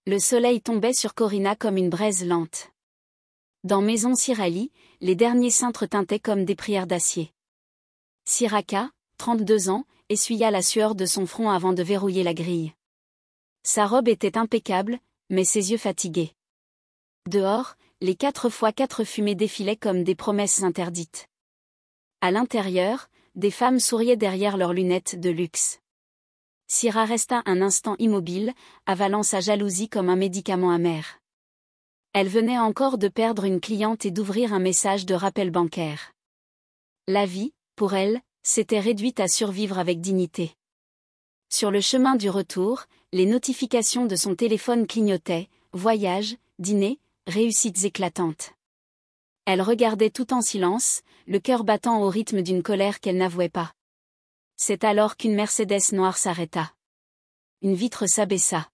Le soleil tombait sur Corina comme une braise lente. Dans Maison Cirali, les derniers cintres tintaient comme des prières d'acier. Siraka, 32 ans, essuya la sueur de son front avant de verrouiller la grille. Sa robe était impeccable, mais ses yeux fatigués. Dehors, les 4x4 fumées défilaient comme des promesses interdites. À l'intérieur, des femmes souriaient derrière leurs lunettes de luxe. Sira resta un instant immobile, avalant sa jalousie comme un médicament amer. Elle venait encore de perdre une cliente et d'ouvrir un message de rappel bancaire. La vie, pour elle, s'était réduite à survivre avec dignité. Sur le chemin du retour, les notifications de son téléphone clignotaient, voyage, dîner, réussites éclatantes. Elle regardait tout en silence, le cœur battant au rythme d'une colère qu'elle n'avouait pas. C'est alors qu'une Mercedes noire s'arrêta. Une vitre s'abaissa.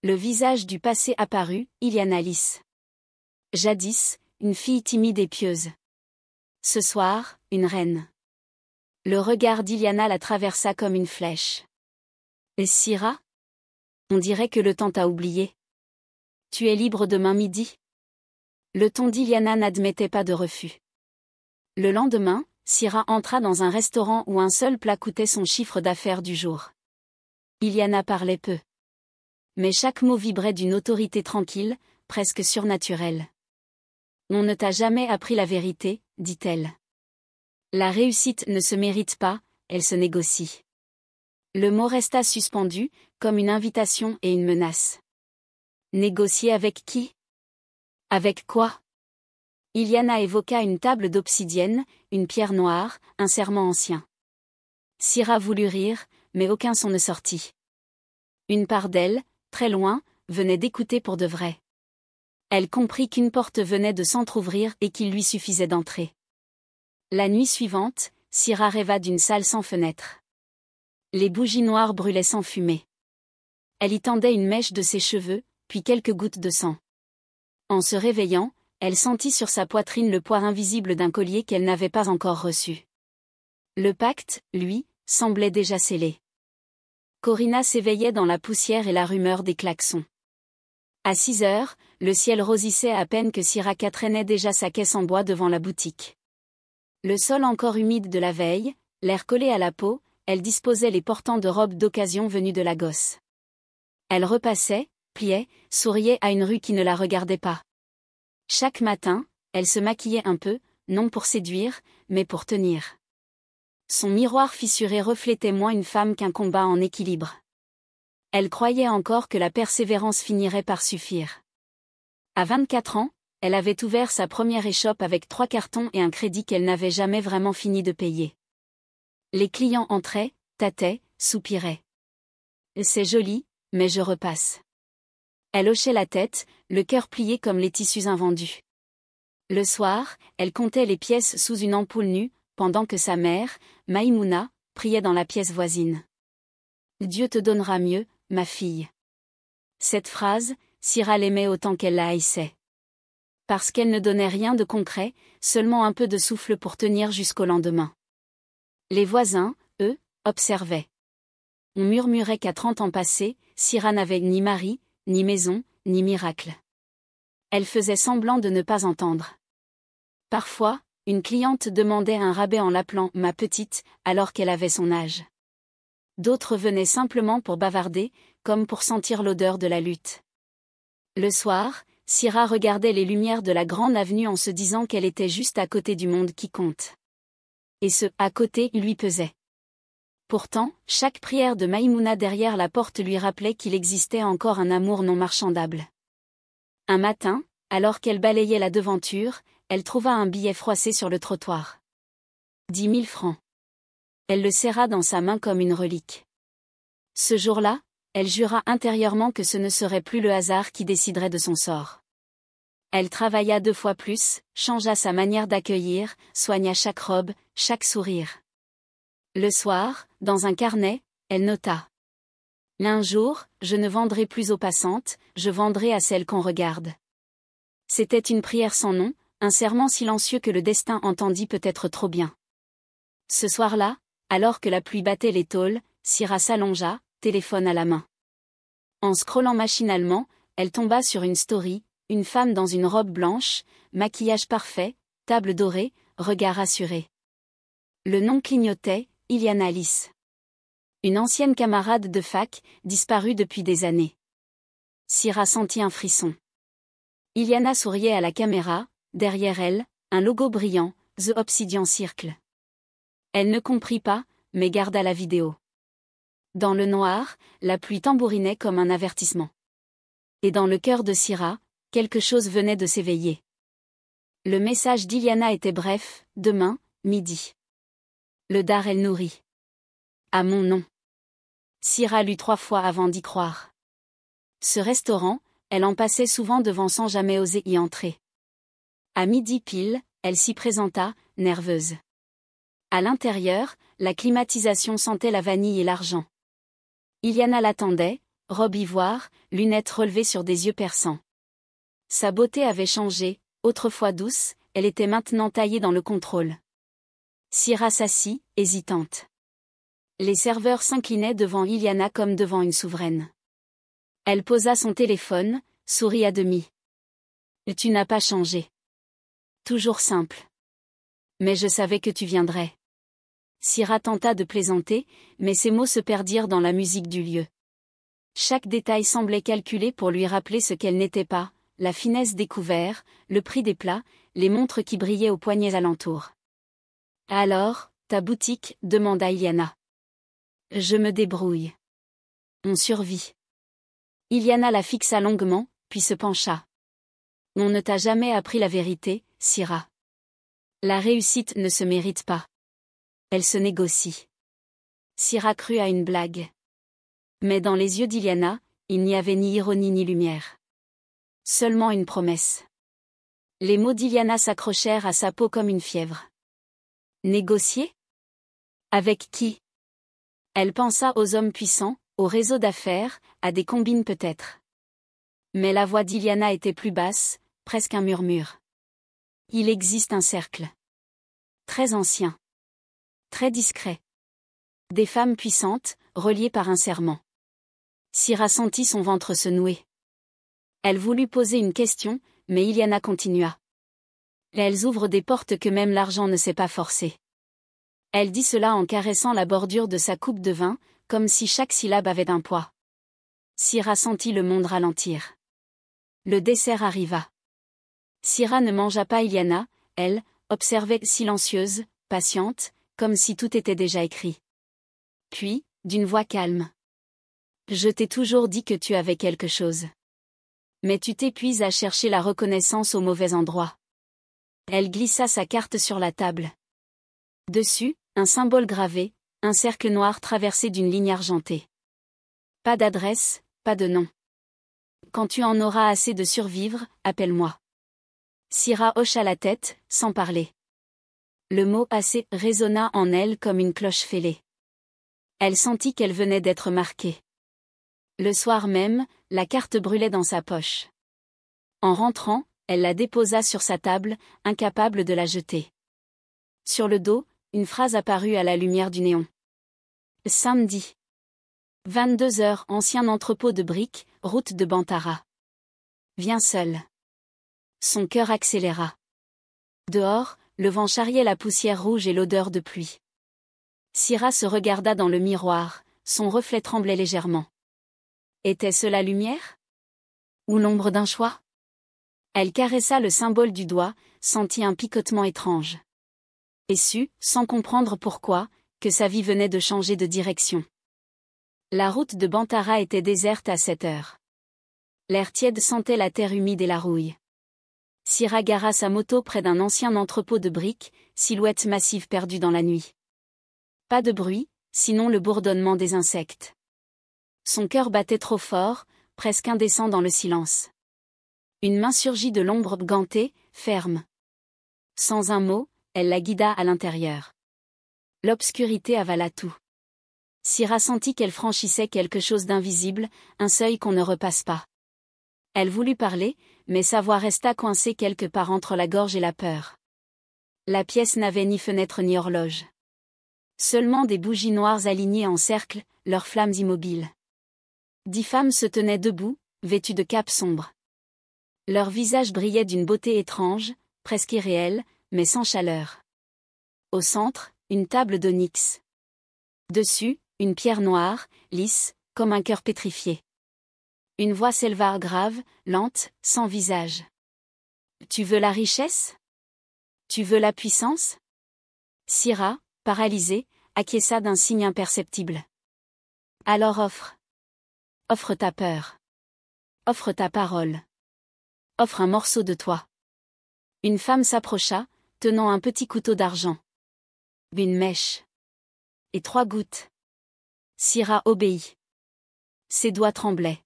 Le visage du passé apparut, Iliana Lys. Jadis, une fille timide et pieuse. Ce soir, une reine. Le regard d'Iliana la traversa comme une flèche. Et Sira? On dirait que le temps t'a oublié. Tu es libre demain midi? Le ton d'Iliana n'admettait pas de refus. Le lendemain, Sira entra dans un restaurant où un seul plat coûtait son chiffre d'affaires du jour. Iliana parlait peu. Mais chaque mot vibrait d'une autorité tranquille, presque surnaturelle. On ne t'a jamais appris la vérité, dit-elle. La réussite ne se mérite pas, elle se négocie. Le mot resta suspendu, comme une invitation et une menace. Négocier avec qui? Avec quoi? Iliana évoqua une table d'obsidienne, une pierre noire, un serment ancien. Sira voulut rire, mais aucun son ne sortit. Une part d'elle, très loin, venait d'écouter pour de vrai. Elle comprit qu'une porte venait de s'entr'ouvrir et qu'il lui suffisait d'entrer. La nuit suivante, Sira rêva d'une salle sans fenêtre. Les bougies noires brûlaient sans fumée. Elle y tendait une mèche de ses cheveux, puis quelques gouttes de sang. En se réveillant, elle sentit sur sa poitrine le poids invisible d'un collier qu'elle n'avait pas encore reçu. Le pacte, lui, semblait déjà scellé. Corina s'éveillait dans la poussière et la rumeur des klaxons. À 6 heures, le ciel rosissait à peine que Siraka traînait déjà sa caisse en bois devant la boutique. Le sol encore humide de la veille, l'air collé à la peau, elle disposait les portants de robes d'occasion venus de Lagos. Elle repassait, pliait, souriait à une rue qui ne la regardait pas. Chaque matin, elle se maquillait un peu, non pour séduire, mais pour tenir. Son miroir fissuré reflétait moins une femme qu'un combat en équilibre. Elle croyait encore que la persévérance finirait par suffire. À 24 ans, elle avait ouvert sa première échoppe avec 3 cartons et un crédit qu'elle n'avait jamais vraiment fini de payer. Les clients entraient, tâtaient, soupiraient. « C'est joli, mais je repasse. » Elle hochait la tête, le cœur plié comme les tissus invendus. Le soir, elle comptait les pièces sous une ampoule nue, pendant que sa mère, Maïmouna, priait dans la pièce voisine. « Dieu te donnera mieux, ma fille. » Cette phrase, Sira l'aimait autant qu'elle la haïssait. Parce qu'elle ne donnait rien de concret, seulement un peu de souffle pour tenir jusqu'au lendemain. Les voisins, eux, observaient. On murmurait qu'à 30 ans passés, Sira n'avait ni mari, ni maison, ni miracle. Elle faisait semblant de ne pas entendre. Parfois, une cliente demandait un rabais en l'appelant « ma petite » alors qu'elle avait son âge. D'autres venaient simplement pour bavarder, comme pour sentir l'odeur de la lutte. Le soir, Sira regardait les lumières de la grande avenue en se disant qu'elle était juste à côté du monde qui compte. Et ce « à côté » lui pesait. Pourtant, chaque prière de Maïmouna derrière la porte lui rappelait qu'il existait encore un amour non marchandable. Un matin, alors qu'elle balayait la devanture, elle trouva un billet froissé sur le trottoir. 10 000 francs. Elle le serra dans sa main comme une relique. Ce jour-là, elle jura intérieurement que ce ne serait plus le hasard qui déciderait de son sort. Elle travailla 2 fois plus, changea sa manière d'accueillir, soigna chaque robe, chaque sourire. Le soir, dans un carnet, elle nota. Un jour, je ne vendrai plus aux passantes, je vendrai à celles qu'on regarde. C'était une prière sans nom, un serment silencieux que le destin entendit peut-être trop bien. Ce soir-là, alors que la pluie battait les tôles, Sira s'allongea, téléphone à la main. En scrollant machinalement, elle tomba sur une story, une femme dans une robe blanche, maquillage parfait, table dorée, regard assuré. Le nom clignotait, Iliana Alice. Une ancienne camarade de fac, disparue depuis des années. Syrah sentit un frisson. Iliana souriait à la caméra, derrière elle, un logo brillant, The Obsidian Circle. Elle ne comprit pas, mais garda la vidéo. Dans le noir, la pluie tambourinait comme un avertissement. Et dans le cœur de Syrah, quelque chose venait de s'éveiller. Le message d'Iliana était bref, demain, midi. Le Dar El Nouri. À mon nom. Syrah lut 3 fois avant d'y croire. Ce restaurant, elle en passait souvent devant sans jamais oser y entrer. À midi pile, elle s'y présenta, nerveuse. À l'intérieur, la climatisation sentait la vanille et l'argent. Iliana l'attendait, robe ivoire, lunettes relevées sur des yeux perçants. Sa beauté avait changé, autrefois douce, elle était maintenant taillée dans le contrôle. Syrah s'assit, hésitante. Les serveurs s'inclinaient devant Iliana comme devant une souveraine. Elle posa son téléphone, sourit à demi. « Tu n'as pas changé. Toujours simple. Mais je savais que tu viendrais. » Syrah tenta de plaisanter, mais ses mots se perdirent dans la musique du lieu. Chaque détail semblait calculé pour lui rappeler ce qu'elle n'était pas, la finesse des couverts, le prix des plats, les montres qui brillaient aux poignets alentour. « Alors, ta boutique ?» demanda Iliana. « Je me débrouille. » On survit. Iliana la fixa longuement, puis se pencha. « On ne t'a jamais appris la vérité, Syrah. La réussite ne se mérite pas. Elle se négocie. » Syrah crut à une blague. Mais dans les yeux d'Iliana, il n'y avait ni ironie ni lumière. Seulement une promesse. Les mots d'Iliana s'accrochèrent à sa peau comme une fièvre. Négocier ? Avec qui ? Elle pensa aux hommes puissants, au réseau d'affaires, à des combines peut-être. Mais la voix d'Iliana était plus basse, presque un murmure. Il existe un cercle. Très ancien. Très discret. Des femmes puissantes, reliées par un serment. Syrah sentit son ventre se nouer. Elle voulut poser une question, mais Iliana continua. Elles ouvrent des portes que même l'argent ne sait pas forcer. Elle dit cela en caressant la bordure de sa coupe de vin, comme si chaque syllabe avait un poids. Syrah sentit le monde ralentir. Le dessert arriva. Syrah ne mangea pas Iliana, elle, observait silencieuse, patiente, comme si tout était déjà écrit. Puis, d'une voix calme. « Je t'ai toujours dit que tu avais quelque chose. Mais tu t'épuises à chercher la reconnaissance au mauvais endroit. » Elle glissa sa carte sur la table. Dessus, un symbole gravé, un cercle noir traversé d'une ligne argentée. Pas d'adresse, pas de nom. Quand tu en auras assez de survivre, appelle-moi. Syrah hocha la tête, sans parler. Le mot « assez » résonna en elle comme une cloche fêlée. Elle sentit qu'elle venait d'être marquée. Le soir même, la carte brûlait dans sa poche. En rentrant, elle la déposa sur sa table, incapable de la jeter. Sur le dos, une phrase apparut à la lumière du néon. Samedi. 22 heures, ancien entrepôt de briques, route de Bantara. Viens seul. Son cœur accéléra. Dehors, le vent charriait la poussière rouge et l'odeur de pluie. Syrah se regarda dans le miroir, son reflet tremblait légèrement. Était-ce la lumière ? Ou l'ombre d'un choix ? Elle caressa le symbole du doigt, sentit un picotement étrange. Et sut, sans comprendre pourquoi, que sa vie venait de changer de direction. La route de Bantara était déserte à 7 heures. L'air tiède sentait la terre humide et la rouille. Syrah gara sa moto près d'un ancien entrepôt de briques, silhouette massive perdue dans la nuit. Pas de bruit, sinon le bourdonnement des insectes. Son cœur battait trop fort, presque indécent dans le silence. Une main surgit de l'ombre gantée, ferme. Sans un mot, elle la guida à l'intérieur. L'obscurité avala tout. Syrah sentit qu'elle franchissait quelque chose d'invisible, un seuil qu'on ne repasse pas. Elle voulut parler, mais sa voix resta coincée quelque part entre la gorge et la peur. La pièce n'avait ni fenêtre ni horloge. Seulement des bougies noires alignées en cercle, leurs flammes immobiles. 10 femmes se tenaient debout, vêtus de capes sombres. Leurs visages brillaient d'une beauté étrange, presque irréelle, mais sans chaleur. Au centre, une table d'onyx. Dessus, une pierre noire, lisse, comme un cœur pétrifié. Une voix s'éleva grave, lente, sans visage. « Tu veux la richesse? Tu veux la puissance ?» Syrah, paralysée, acquiesça d'un signe imperceptible. « Alors offre. Offre ta peur. Offre ta parole. Offre un morceau de toi. » Une femme s'approcha, tenant un petit couteau d'argent. Une mèche. Et 3 gouttes. Syrah obéit. Ses doigts tremblaient.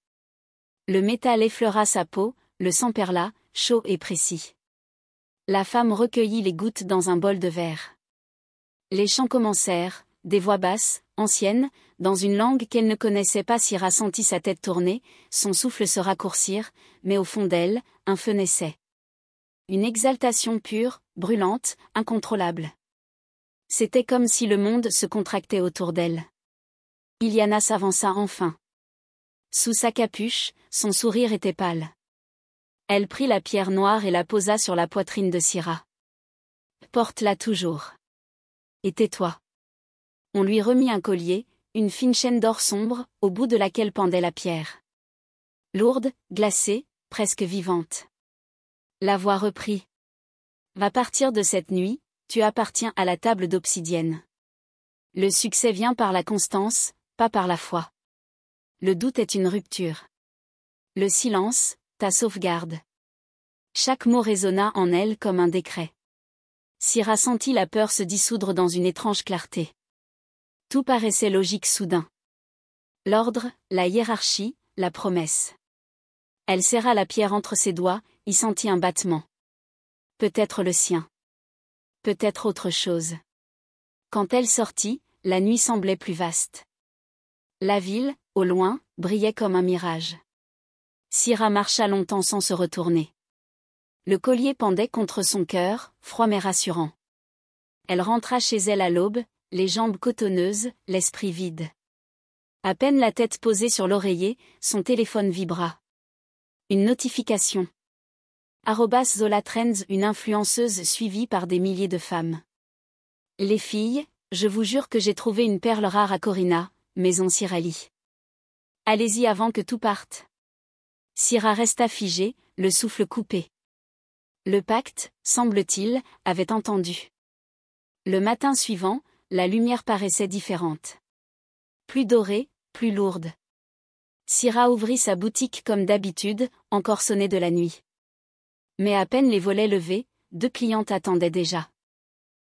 Le métal effleura sa peau, le sang perla, chaud et précis. La femme recueillit les gouttes dans un bol de verre. Les chants commencèrent, des voix basses, anciennes, dans une langue qu'elle ne connaissait pas. Syrah sentit sa tête tourner, son souffle se raccourcir, mais au fond d'elle, un feu naissait. Une exaltation pure, brûlante, incontrôlable. C'était comme si le monde se contractait autour d'elle. Iliana s'avança enfin. Sous sa capuche, son sourire était pâle. Elle prit la pierre noire et la posa sur la poitrine de Syrah. « Porte-la toujours. Et tais-toi. » On lui remit un collier, une fine chaîne d'or sombre, au bout de laquelle pendait la pierre. Lourde, glacée, presque vivante. La voix reprit. « Va partir de cette nuit, tu appartiens à la table d'obsidienne. Le succès vient par la constance, pas par la foi. Le doute est une rupture. Le silence, ta sauvegarde. » Chaque mot résonna en elle comme un décret. Syrah sentit la peur se dissoudre dans une étrange clarté. Tout paraissait logique soudain. L'ordre, la hiérarchie, la promesse. Elle serra la pierre entre ses doigts, y sentit un battement. Peut-être le sien. Peut-être autre chose. Quand elle sortit, la nuit semblait plus vaste. La ville, au loin, brillait comme un mirage. Syrah marcha longtemps sans se retourner. Le collier pendait contre son cœur, froid mais rassurant. Elle rentra chez elle à l'aube, les jambes cotonneuses, l'esprit vide. À peine la tête posée sur l'oreiller, son téléphone vibra. Une notification. @Zola Trends, une influenceuse suivie par des milliers de femmes. Les filles, je vous jure que j'ai trouvé une perle rare à Corina, maison Cyrali. Allez-y avant que tout parte. Syrah resta figée, le souffle coupé. Le pacte, semble-t-il, avait entendu. Le matin suivant, la lumière paraissait différente. Plus dorée, plus lourde. Syrah ouvrit sa boutique comme d'habitude, encore sonnée de la nuit. Mais à peine les volets levés, 2 clientes attendaient déjà.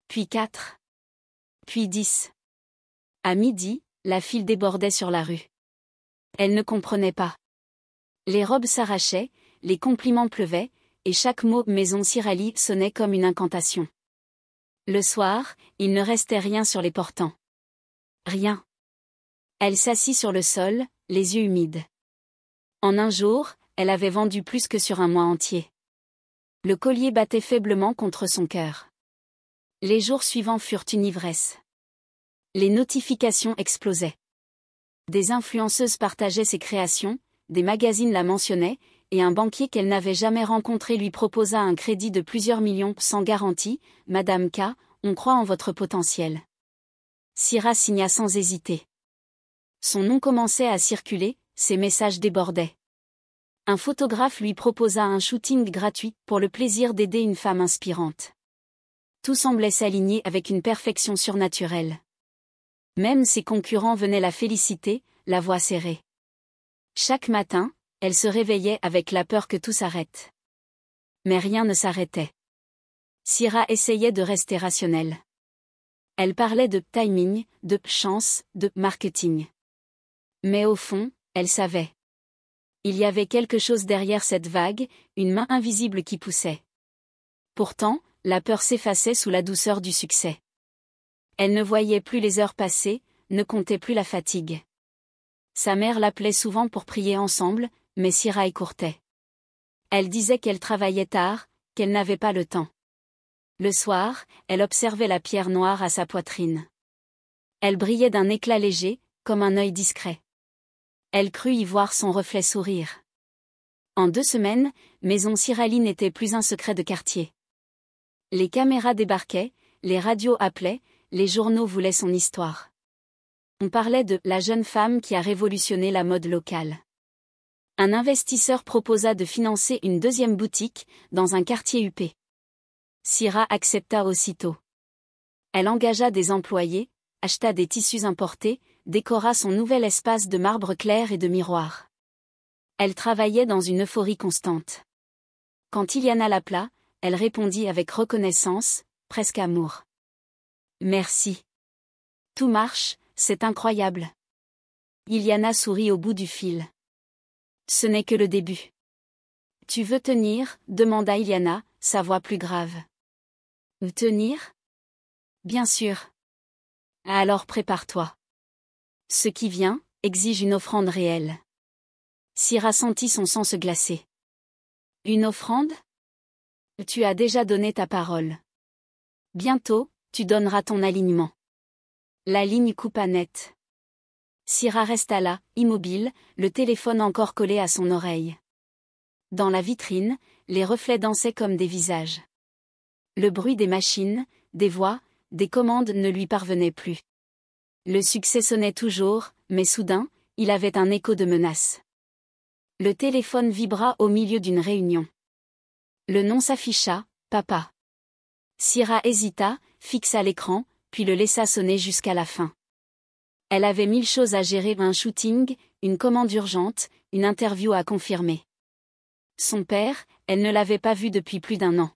Puis 4. Puis 10. À midi, la file débordait sur la rue. Elle ne comprenait pas. Les robes s'arrachaient, les compliments pleuvaient, et chaque mot « maison Cyrali » sonnait comme une incantation. Le soir, il ne restait rien sur les portants. Rien. Elle s'assit sur le sol, les yeux humides. En un jour, elle avait vendu plus que sur un mois entier. Le collier battait faiblement contre son cœur. Les jours suivants furent une ivresse. Les notifications explosaient. Des influenceuses partageaient ses créations, des magazines la mentionnaient, et un banquier qu'elle n'avait jamais rencontré lui proposa un crédit de plusieurs millions sans garantie. « Madame K, on croit en votre potentiel. » Syrah signa sans hésiter. Son nom commençait à circuler, ses messages débordaient. Un photographe lui proposa un shooting gratuit pour le plaisir d'aider une femme inspirante. Tout semblait s'aligner avec une perfection surnaturelle. Même ses concurrents venaient la féliciter, la voix serrée. Chaque matin, elle se réveillait avec la peur que tout s'arrête. Mais rien ne s'arrêtait. Syrah essayait de rester rationnelle. Elle parlait de timing, de chance, de marketing. Mais au fond, elle savait. Il y avait quelque chose derrière cette vague, une main invisible qui poussait. Pourtant, la peur s'effaçait sous la douceur du succès. Elle ne voyait plus les heures passer, ne comptait plus la fatigue. Sa mère l'appelait souvent pour prier ensemble, mais Syrah écourtait. Elle disait qu'elle travaillait tard, qu'elle n'avait pas le temps. Le soir, elle observait la pierre noire à sa poitrine. Elle brillait d'un éclat léger, comme un œil discret. Elle crut y voir son reflet sourire. En 2 semaines, Maison Sirali n'était plus un secret de quartier. Les caméras débarquaient, les radios appelaient, les journaux voulaient son histoire. On parlait de « la jeune femme qui a révolutionné la mode locale ». Un investisseur proposa de financer une 2e boutique, dans un quartier huppé. Syrah accepta aussitôt. Elle engagea des employés, acheta des tissus importés, décora son nouvel espace de marbre clair et de miroirs. Elle travaillait dans une euphorie constante. Quand Iliana l'appela, elle répondit avec reconnaissance, presque amour. « Merci. Tout marche, c'est incroyable. » Iliana sourit au bout du fil. « Ce n'est que le début. »« Tu veux tenir ?» demanda Iliana, sa voix plus grave. « Tenir ? Bien sûr. Alors prépare-toi. Ce qui vient, exige une offrande réelle. » Syrah sentit son sang se glacer. « Une offrande ? Tu as déjà donné ta parole. Bientôt, tu donneras ton alignement. » La ligne coupa net. Syrah resta là, immobile, le téléphone encore collé à son oreille. Dans la vitrine, les reflets dansaient comme des visages. Le bruit des machines, des voix, des commandes ne lui parvenait plus. Le succès sonnait toujours, mais soudain, il avait un écho de menace. Le téléphone vibra au milieu d'une réunion. Le nom s'afficha, « Papa ». Syrah hésita, fixa l'écran, puis le laissa sonner jusqu'à la fin. Elle avait 1000 choses à gérer, un shooting, une commande urgente, une interview à confirmer. Son père, elle ne l'avait pas vu depuis plus d'1 an.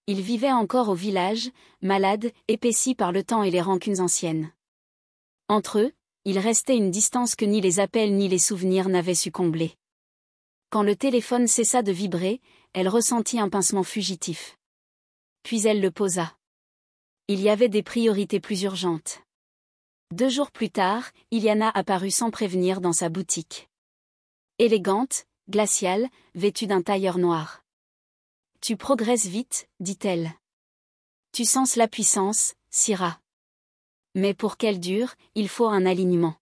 Il vivait encore au village, malade, épaissi par le temps et les rancunes anciennes. Entre eux, il restait une distance que ni les appels ni les souvenirs n'avaient su combler. Quand le téléphone cessa de vibrer, elle ressentit un pincement fugitif. Puis elle le posa. Il y avait des priorités plus urgentes. 2 jours plus tard, Iliana apparut sans prévenir dans sa boutique. Élégante, glaciale, vêtue d'un tailleur noir. « Tu progresses vite, dit-elle. Tu sens la puissance, Syrah. Mais pour qu'elle dure, il faut un alignement. »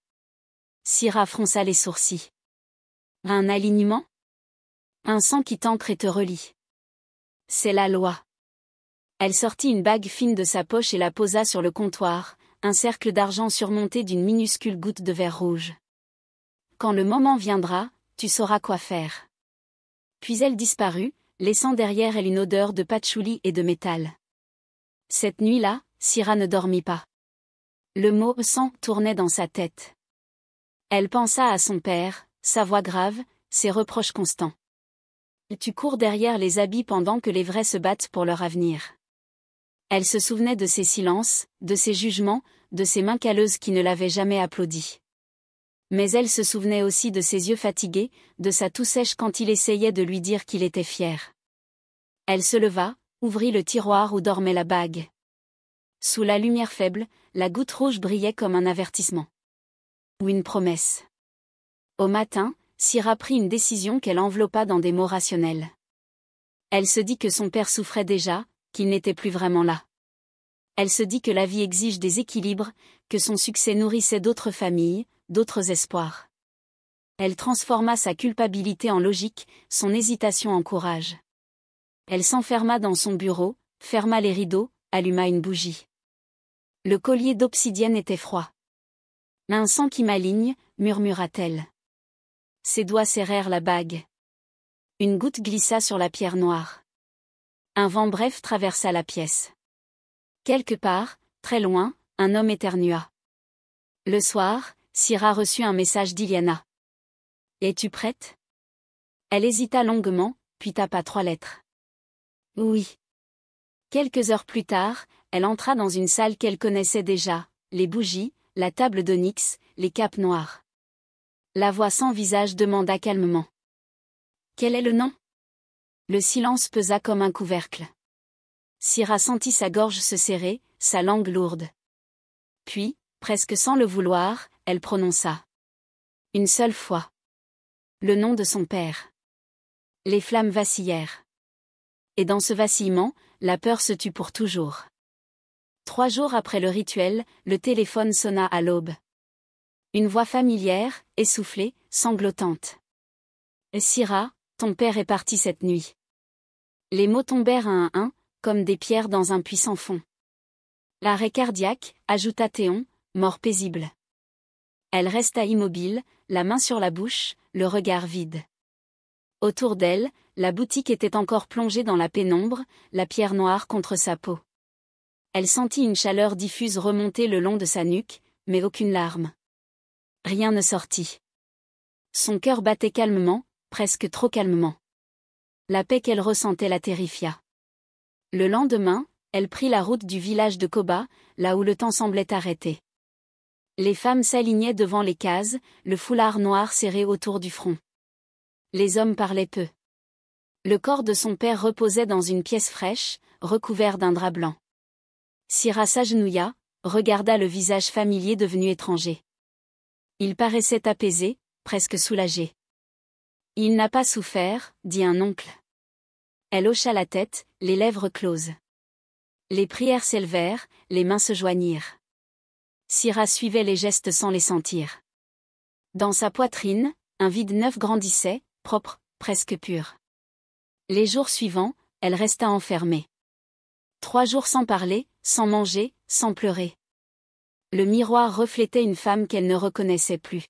Syrah fronça les sourcils. « Un alignement ? Un sang qui t'ancre et te relie. C'est la loi. » Elle sortit une bague fine de sa poche et la posa sur le comptoir, un cercle d'argent surmonté d'une minuscule goutte de verre rouge. « Quand le moment viendra, tu sauras quoi faire. » Puis elle disparut, laissant derrière elle une odeur de patchouli et de métal. Cette nuit-là, Syrah ne dormit pas. Le mot « sang » tournait dans sa tête. Elle pensa à son père, sa voix grave, ses reproches constants. « Tu cours derrière les habits pendant que les vrais se battent pour leur avenir. » Elle se souvenait de ses silences, de ses jugements, de ses mains calleuses qui ne l'avaient jamais applaudi. Mais elle se souvenait aussi de ses yeux fatigués, de sa toux sèche quand il essayait de lui dire qu'il était fier. Elle se leva, ouvrit le tiroir où dormait la bague. Sous la lumière faible, la goutte rouge brillait comme un avertissement. Ou une promesse. Au matin, Syrah prit une décision qu'elle enveloppa dans des mots rationnels. Elle se dit que son père souffrait déjà, qu'il n'était plus vraiment là. Elle se dit que la vie exige des équilibres, que son succès nourrissait d'autres familles, d'autres espoirs. Elle transforma sa culpabilité en logique, son hésitation en courage. Elle s'enferma dans son bureau, ferma les rideaux, alluma une bougie. Le collier d'obsidienne était froid. « Un sang qui m'aligne », murmura-t-elle. Ses doigts serrèrent la bague. Une goutte glissa sur la pierre noire. Un vent bref traversa la pièce. Quelque part, très loin, un homme éternua. Le soir, Syrah reçut un message d'Iliana. « Es-tu prête ?» Elle hésita longuement, puis tapa 3 lettres. « Oui. » Quelques heures plus tard, elle entra dans une salle qu'elle connaissait déjà, les bougies, la table d'onyx, les capes noires. La voix sans visage demanda calmement. « Quel est le nom ?» Le silence pesa comme un couvercle. Syrah sentit sa gorge se serrer, sa langue lourde. Puis, presque sans le vouloir, elle prononça. Une seule fois. Le nom de son père. Les flammes vacillèrent. Et dans ce vacillement, la peur se tut pour toujours. 3 jours après le rituel, le téléphone sonna à l'aube. Une voix familière, essoufflée, sanglotante. « Syrah, ton père est parti cette nuit. Les mots tombèrent un à un, comme des pierres dans un puits sans fond. L'arrêt cardiaque, ajouta Théon, mort paisible. Elle resta immobile, la main sur la bouche, le regard vide. Autour d'elle, la boutique était encore plongée dans la pénombre, la pierre noire contre sa peau. Elle sentit une chaleur diffuse remonter le long de sa nuque, mais aucune larme. Rien ne sortit. Son cœur battait calmement, presque trop calmement. La paix qu'elle ressentait la terrifia. Le lendemain, elle prit la route du village de Koba, là où le temps semblait arrêté. Les femmes s'alignaient devant les cases, le foulard noir serré autour du front. Les hommes parlaient peu. Le corps de son père reposait dans une pièce fraîche, recouvert d'un drap blanc. Syrah s'agenouilla, regarda le visage familier devenu étranger. Il paraissait apaisé, presque soulagé. « Il n'a pas souffert, dit un oncle. » Elle hocha la tête, les lèvres closes. Les prières s'élevèrent, les mains se joignirent. Syrah suivait les gestes sans les sentir. Dans sa poitrine, un vide neuf grandissait, propre, presque pur. Les jours suivants, elle resta enfermée. 3 jours sans parler, sans manger, sans pleurer. Le miroir reflétait une femme qu'elle ne reconnaissait plus.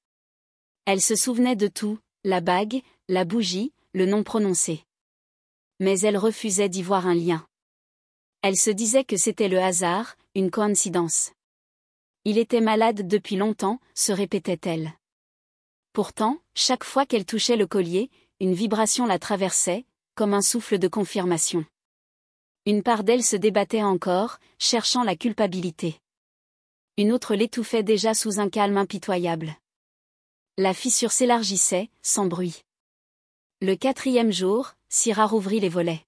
Elle se souvenait de tout, la bague, la bougie, le nom prononcé. Mais elle refusait d'y voir un lien. Elle se disait que c'était le hasard, une coïncidence. Il était malade depuis longtemps, se répétait-elle. Pourtant, chaque fois qu'elle touchait le collier, une vibration la traversait, comme un souffle de confirmation. Une part d'elle se débattait encore, cherchant la culpabilité. Une autre l'étouffait déjà sous un calme impitoyable. La fissure s'élargissait, sans bruit. Le 4e jour, Syrah rouvrit les volets.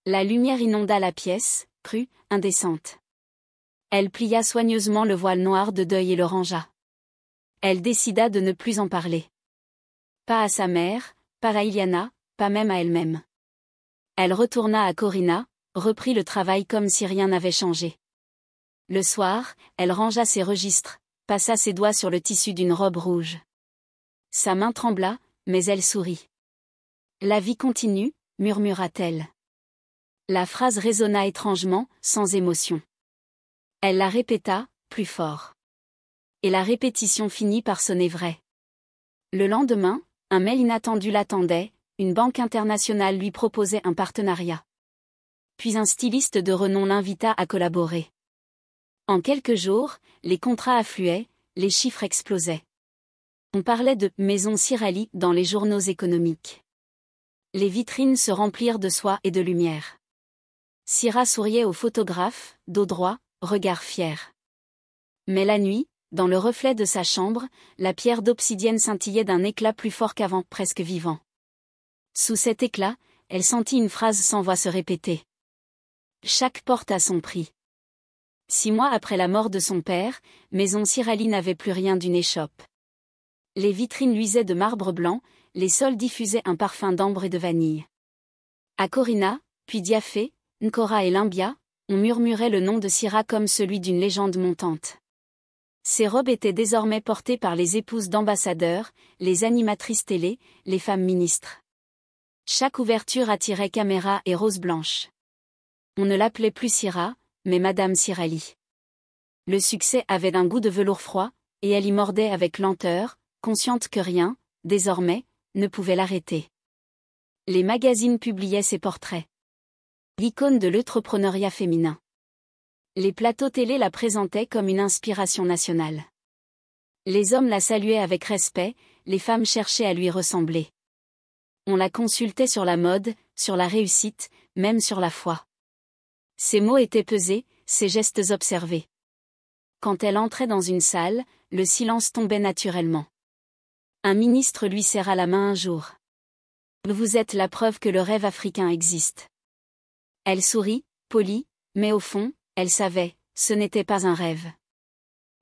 La lumière inonda la pièce, crue, indécente. Elle plia soigneusement le voile noir de deuil et le rangea. Elle décida de ne plus en parler. Pas à sa mère, pas à Iliana, pas même à elle-même. Elle retourna à Corina, reprit le travail comme si rien n'avait changé. Le soir, elle rangea ses registres, passa ses doigts sur le tissu d'une robe rouge. Sa main trembla, mais elle sourit. La vie continue, murmura-t-elle. La phrase résonna étrangement, sans émotion. Elle la répéta, plus fort. Et la répétition finit par sonner vrai. Le lendemain, un mail inattendu l'attendait, une banque internationale lui proposait un partenariat. Puis un styliste de renom l'invita à collaborer. En quelques jours, les contrats affluaient, les chiffres explosaient. On parlait de « Maison Sirali » dans les journaux économiques. Les vitrines se remplirent de soie et de lumière. Syrah souriait aux photographes, dos droit, regard fier. Mais la nuit, dans le reflet de sa chambre, la pierre d'obsidienne scintillait d'un éclat plus fort qu'avant, presque vivant. Sous cet éclat, elle sentit une phrase sans voix se répéter. Chaque porte a son prix. 6 mois après la mort de son père, Maison Sirali n'avait plus rien d'une échoppe. Les vitrines luisaient de marbre blanc, les sols diffusaient un parfum d'ambre et de vanille. À Corina, puis Diafé, Nkora et Limbia, on murmurait le nom de Syrah comme celui d'une légende montante. Ces robes étaient désormais portées par les épouses d'ambassadeurs, les animatrices télé, les femmes ministres. Chaque ouverture attirait caméras et roses blanches. On ne l'appelait plus Syrah, mais Madame Sirali. Le succès avait un goût de velours froid, et elle y mordait avec lenteur, consciente que rien, désormais, ne pouvait l'arrêter. Les magazines publiaient ses portraits. L'icône de l'entrepreneuriat féminin. Les plateaux télé la présentaient comme une inspiration nationale. Les hommes la saluaient avec respect, les femmes cherchaient à lui ressembler. On la consultait sur la mode, sur la réussite, même sur la foi. Ses mots étaient pesés, ses gestes observés. Quand elle entrait dans une salle, le silence tombait naturellement. Un ministre lui serra la main un jour. « Vous êtes la preuve que le rêve africain existe. » Elle sourit, polie, mais au fond, elle savait, ce n'était pas un rêve.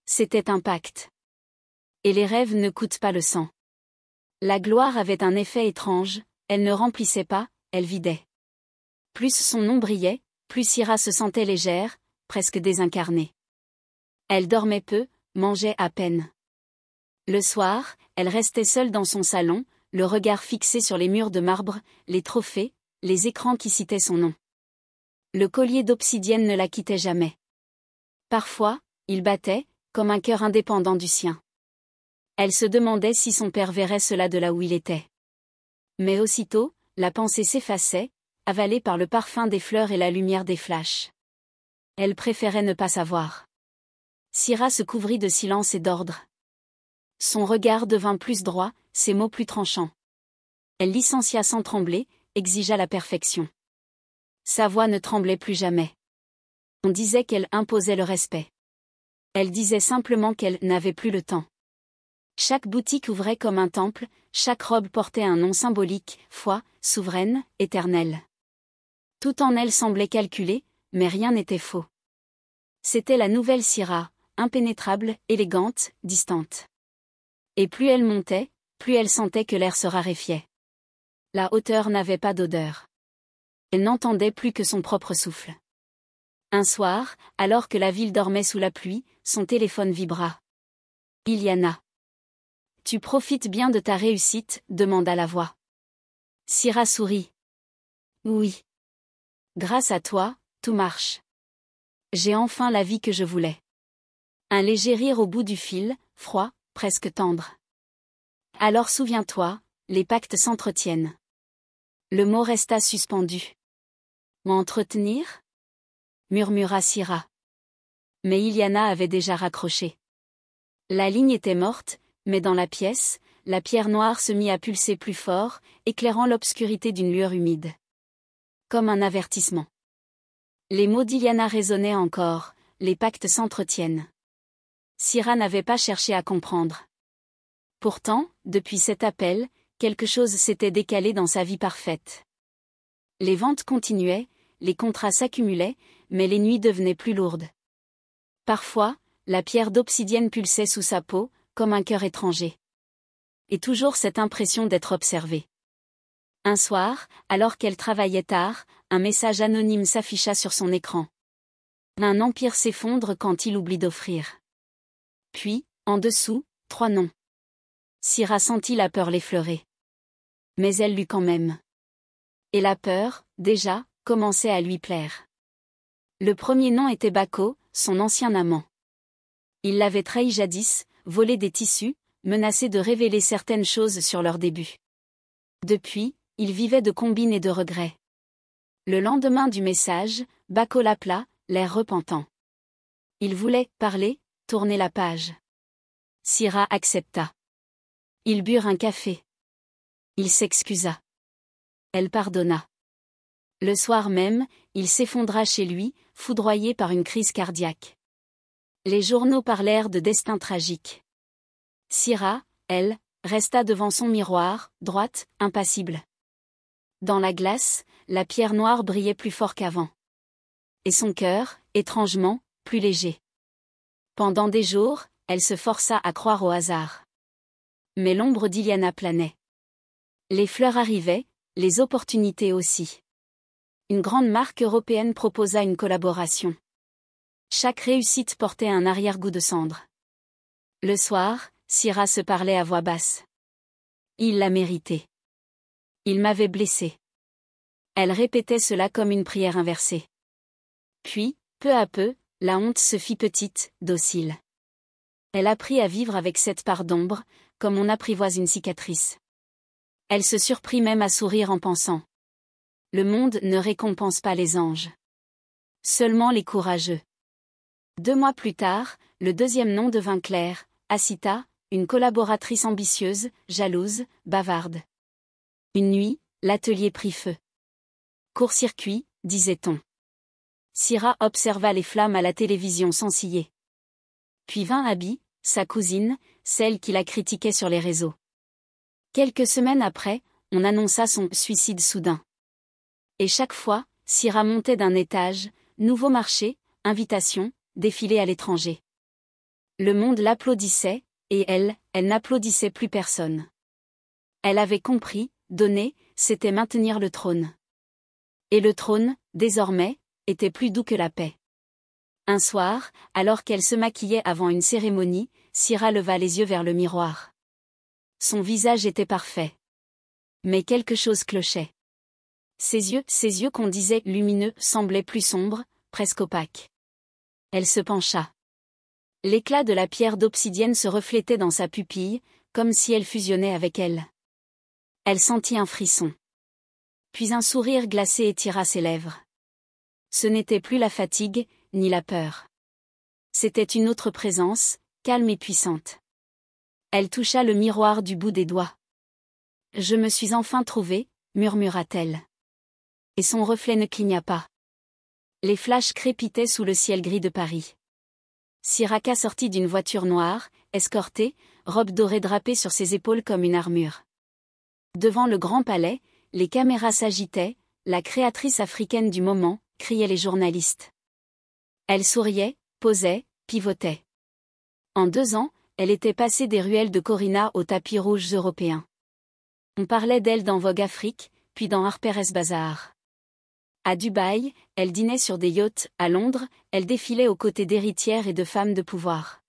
C'était un pacte. Et les rêves ne coûtent pas le sang. La gloire avait un effet étrange, elle ne remplissait pas, elle vidait. Plus son nom brillait, plus Syrah se sentait légère, presque désincarnée. Elle dormait peu, mangeait à peine. Le soir, elle restait seule dans son salon, le regard fixé sur les murs de marbre, les trophées, les écrans qui citaient son nom. Le collier d'obsidienne ne la quittait jamais. Parfois, il battait, comme un cœur indépendant du sien. Elle se demandait si son père verrait cela de là où il était. Mais aussitôt, la pensée s'effaçait, avalée par le parfum des fleurs et la lumière des flashs. Elle préférait ne pas savoir. Syrah se couvrit de silence et d'ordre. Son regard devint plus droit, ses mots plus tranchants. Elle licencia sans trembler, exigea la perfection. Sa voix ne tremblait plus jamais. On disait qu'elle imposait le respect. Elle disait simplement qu'elle n'avait plus le temps. Chaque boutique ouvrait comme un temple, chaque robe portait un nom symbolique, foi, souveraine, éternelle. Tout en elle semblait calculé, mais rien n'était faux. C'était la nouvelle Syrah, impénétrable, élégante, distante. Et plus elle montait, plus elle sentait que l'air se raréfiait. La hauteur n'avait pas d'odeur. Elle n'entendait plus que son propre souffle. Un soir, alors que la ville dormait sous la pluie, son téléphone vibra. « Iliana. Tu profites bien de ta réussite ?» demanda la voix. Syrah sourit. « Oui. Grâce à toi, tout marche. J'ai enfin la vie que je voulais. » Un léger rire au bout du fil, froid, presque tendre. « Alors souviens-toi, les pactes s'entretiennent. » Le mot resta suspendu. « M'entretenir ?» murmura Syrah. Mais Iliana avait déjà raccroché. La ligne était morte, mais dans la pièce, la pierre noire se mit à pulser plus fort, éclairant l'obscurité d'une lueur humide. Comme un avertissement. Les mots d'Iliana résonnaient encore, les pactes s'entretiennent. Syrah n'avait pas cherché à comprendre. Pourtant, depuis cet appel, quelque chose s'était décalé dans sa vie parfaite. Les ventes continuaient, les contrats s'accumulaient, mais les nuits devenaient plus lourdes. Parfois, la pierre d'obsidienne pulsait sous sa peau, comme un cœur étranger. Et toujours cette impression d'être observée. Un soir, alors qu'elle travaillait tard, un message anonyme s'afficha sur son écran. Un empire s'effondre quand il oublie d'offrir. Puis, en dessous, 3 noms. Syrah sentit la peur l'effleurer. Mais elle lut quand même. Et la peur, déjà, commençait à lui plaire. Le premier nom était Bako, son ancien amant. Il l'avait trahi jadis, volé des tissus, menacé de révéler certaines choses sur leur début. Depuis, il vivait de combines et de regrets. Le lendemain du message, Bako l'appela, l'air repentant. Il voulait parler, tourner la page. Syrah accepta. Ils burent un café. Il s'excusa. Elle pardonna. Le soir même, il s'effondra chez lui, foudroyé par une crise cardiaque. Les journaux parlèrent de destin tragique. Syrah, elle, resta devant son miroir, droite, impassible. Dans la glace, la pierre noire brillait plus fort qu'avant. Et son cœur, étrangement, plus léger. Pendant des jours, elle se força à croire au hasard. Mais l'ombre d'Iliana planait. Les fleurs arrivaient, les opportunités aussi. Une grande marque européenne proposa une collaboration. Chaque réussite portait un arrière-goût de cendre. Le soir, Syrah se parlait à voix basse. Il l'a mérité. Il m'avait blessée. Elle répétait cela comme une prière inversée. Puis, peu à peu, la honte se fit petite, docile. Elle apprit à vivre avec cette part d'ombre, comme on apprivoise une cicatrice. Elle se surprit même à sourire en pensant. Le monde ne récompense pas les anges. Seulement les courageux. 2 mois plus tard, le deuxième nom devint clair, Asita, une collaboratrice ambitieuse, jalouse, bavarde. Une nuit, l'atelier prit feu. Court-circuit, disait-on. Syrah observa les flammes à la télévision sans ciller. Puis vint Abby, sa cousine, celle qui la critiquait sur les réseaux. Quelques semaines après, on annonça son suicide soudain. Et chaque fois, Syrah montait d'un étage, nouveau marché, invitation, défilé à l'étranger. Le monde l'applaudissait, et elle n'applaudissait plus personne. Elle avait compris, donner, c'était maintenir le trône. Et le trône, désormais, était plus doux que la paix. Un soir, alors qu'elle se maquillait avant une cérémonie, Syrah leva les yeux vers le miroir. Son visage était parfait. Mais quelque chose clochait. Ses yeux qu'on disait lumineux, semblaient plus sombres, presque opaques. Elle se pencha. L'éclat de la pierre d'obsidienne se reflétait dans sa pupille, comme si elle fusionnait avec elle. Elle sentit un frisson. Puis un sourire glacé étira ses lèvres. Ce n'était plus la fatigue, ni la peur. C'était une autre présence, calme et puissante. Elle toucha le miroir du bout des doigts. « Je me suis enfin trouvée », murmura-t-elle. Et son reflet ne cligna pas. Les flashs crépitaient sous le ciel gris de Paris. Siraka sortit d'une voiture noire, escortée, robe dorée drapée sur ses épaules comme une armure. Devant le grand palais, les caméras s'agitaient, la créatrice africaine du moment, criaient les journalistes. Elle souriait, posait, pivotait. En 2 ans, elle était passée des ruelles de Corina aux tapis rouges européens. On parlait d'elle dans Vogue Afrique, puis dans Harper's Bazaar. À Dubaï, elle dînait sur des yachts, à Londres, elle défilait aux côtés d'héritières et de femmes de pouvoir.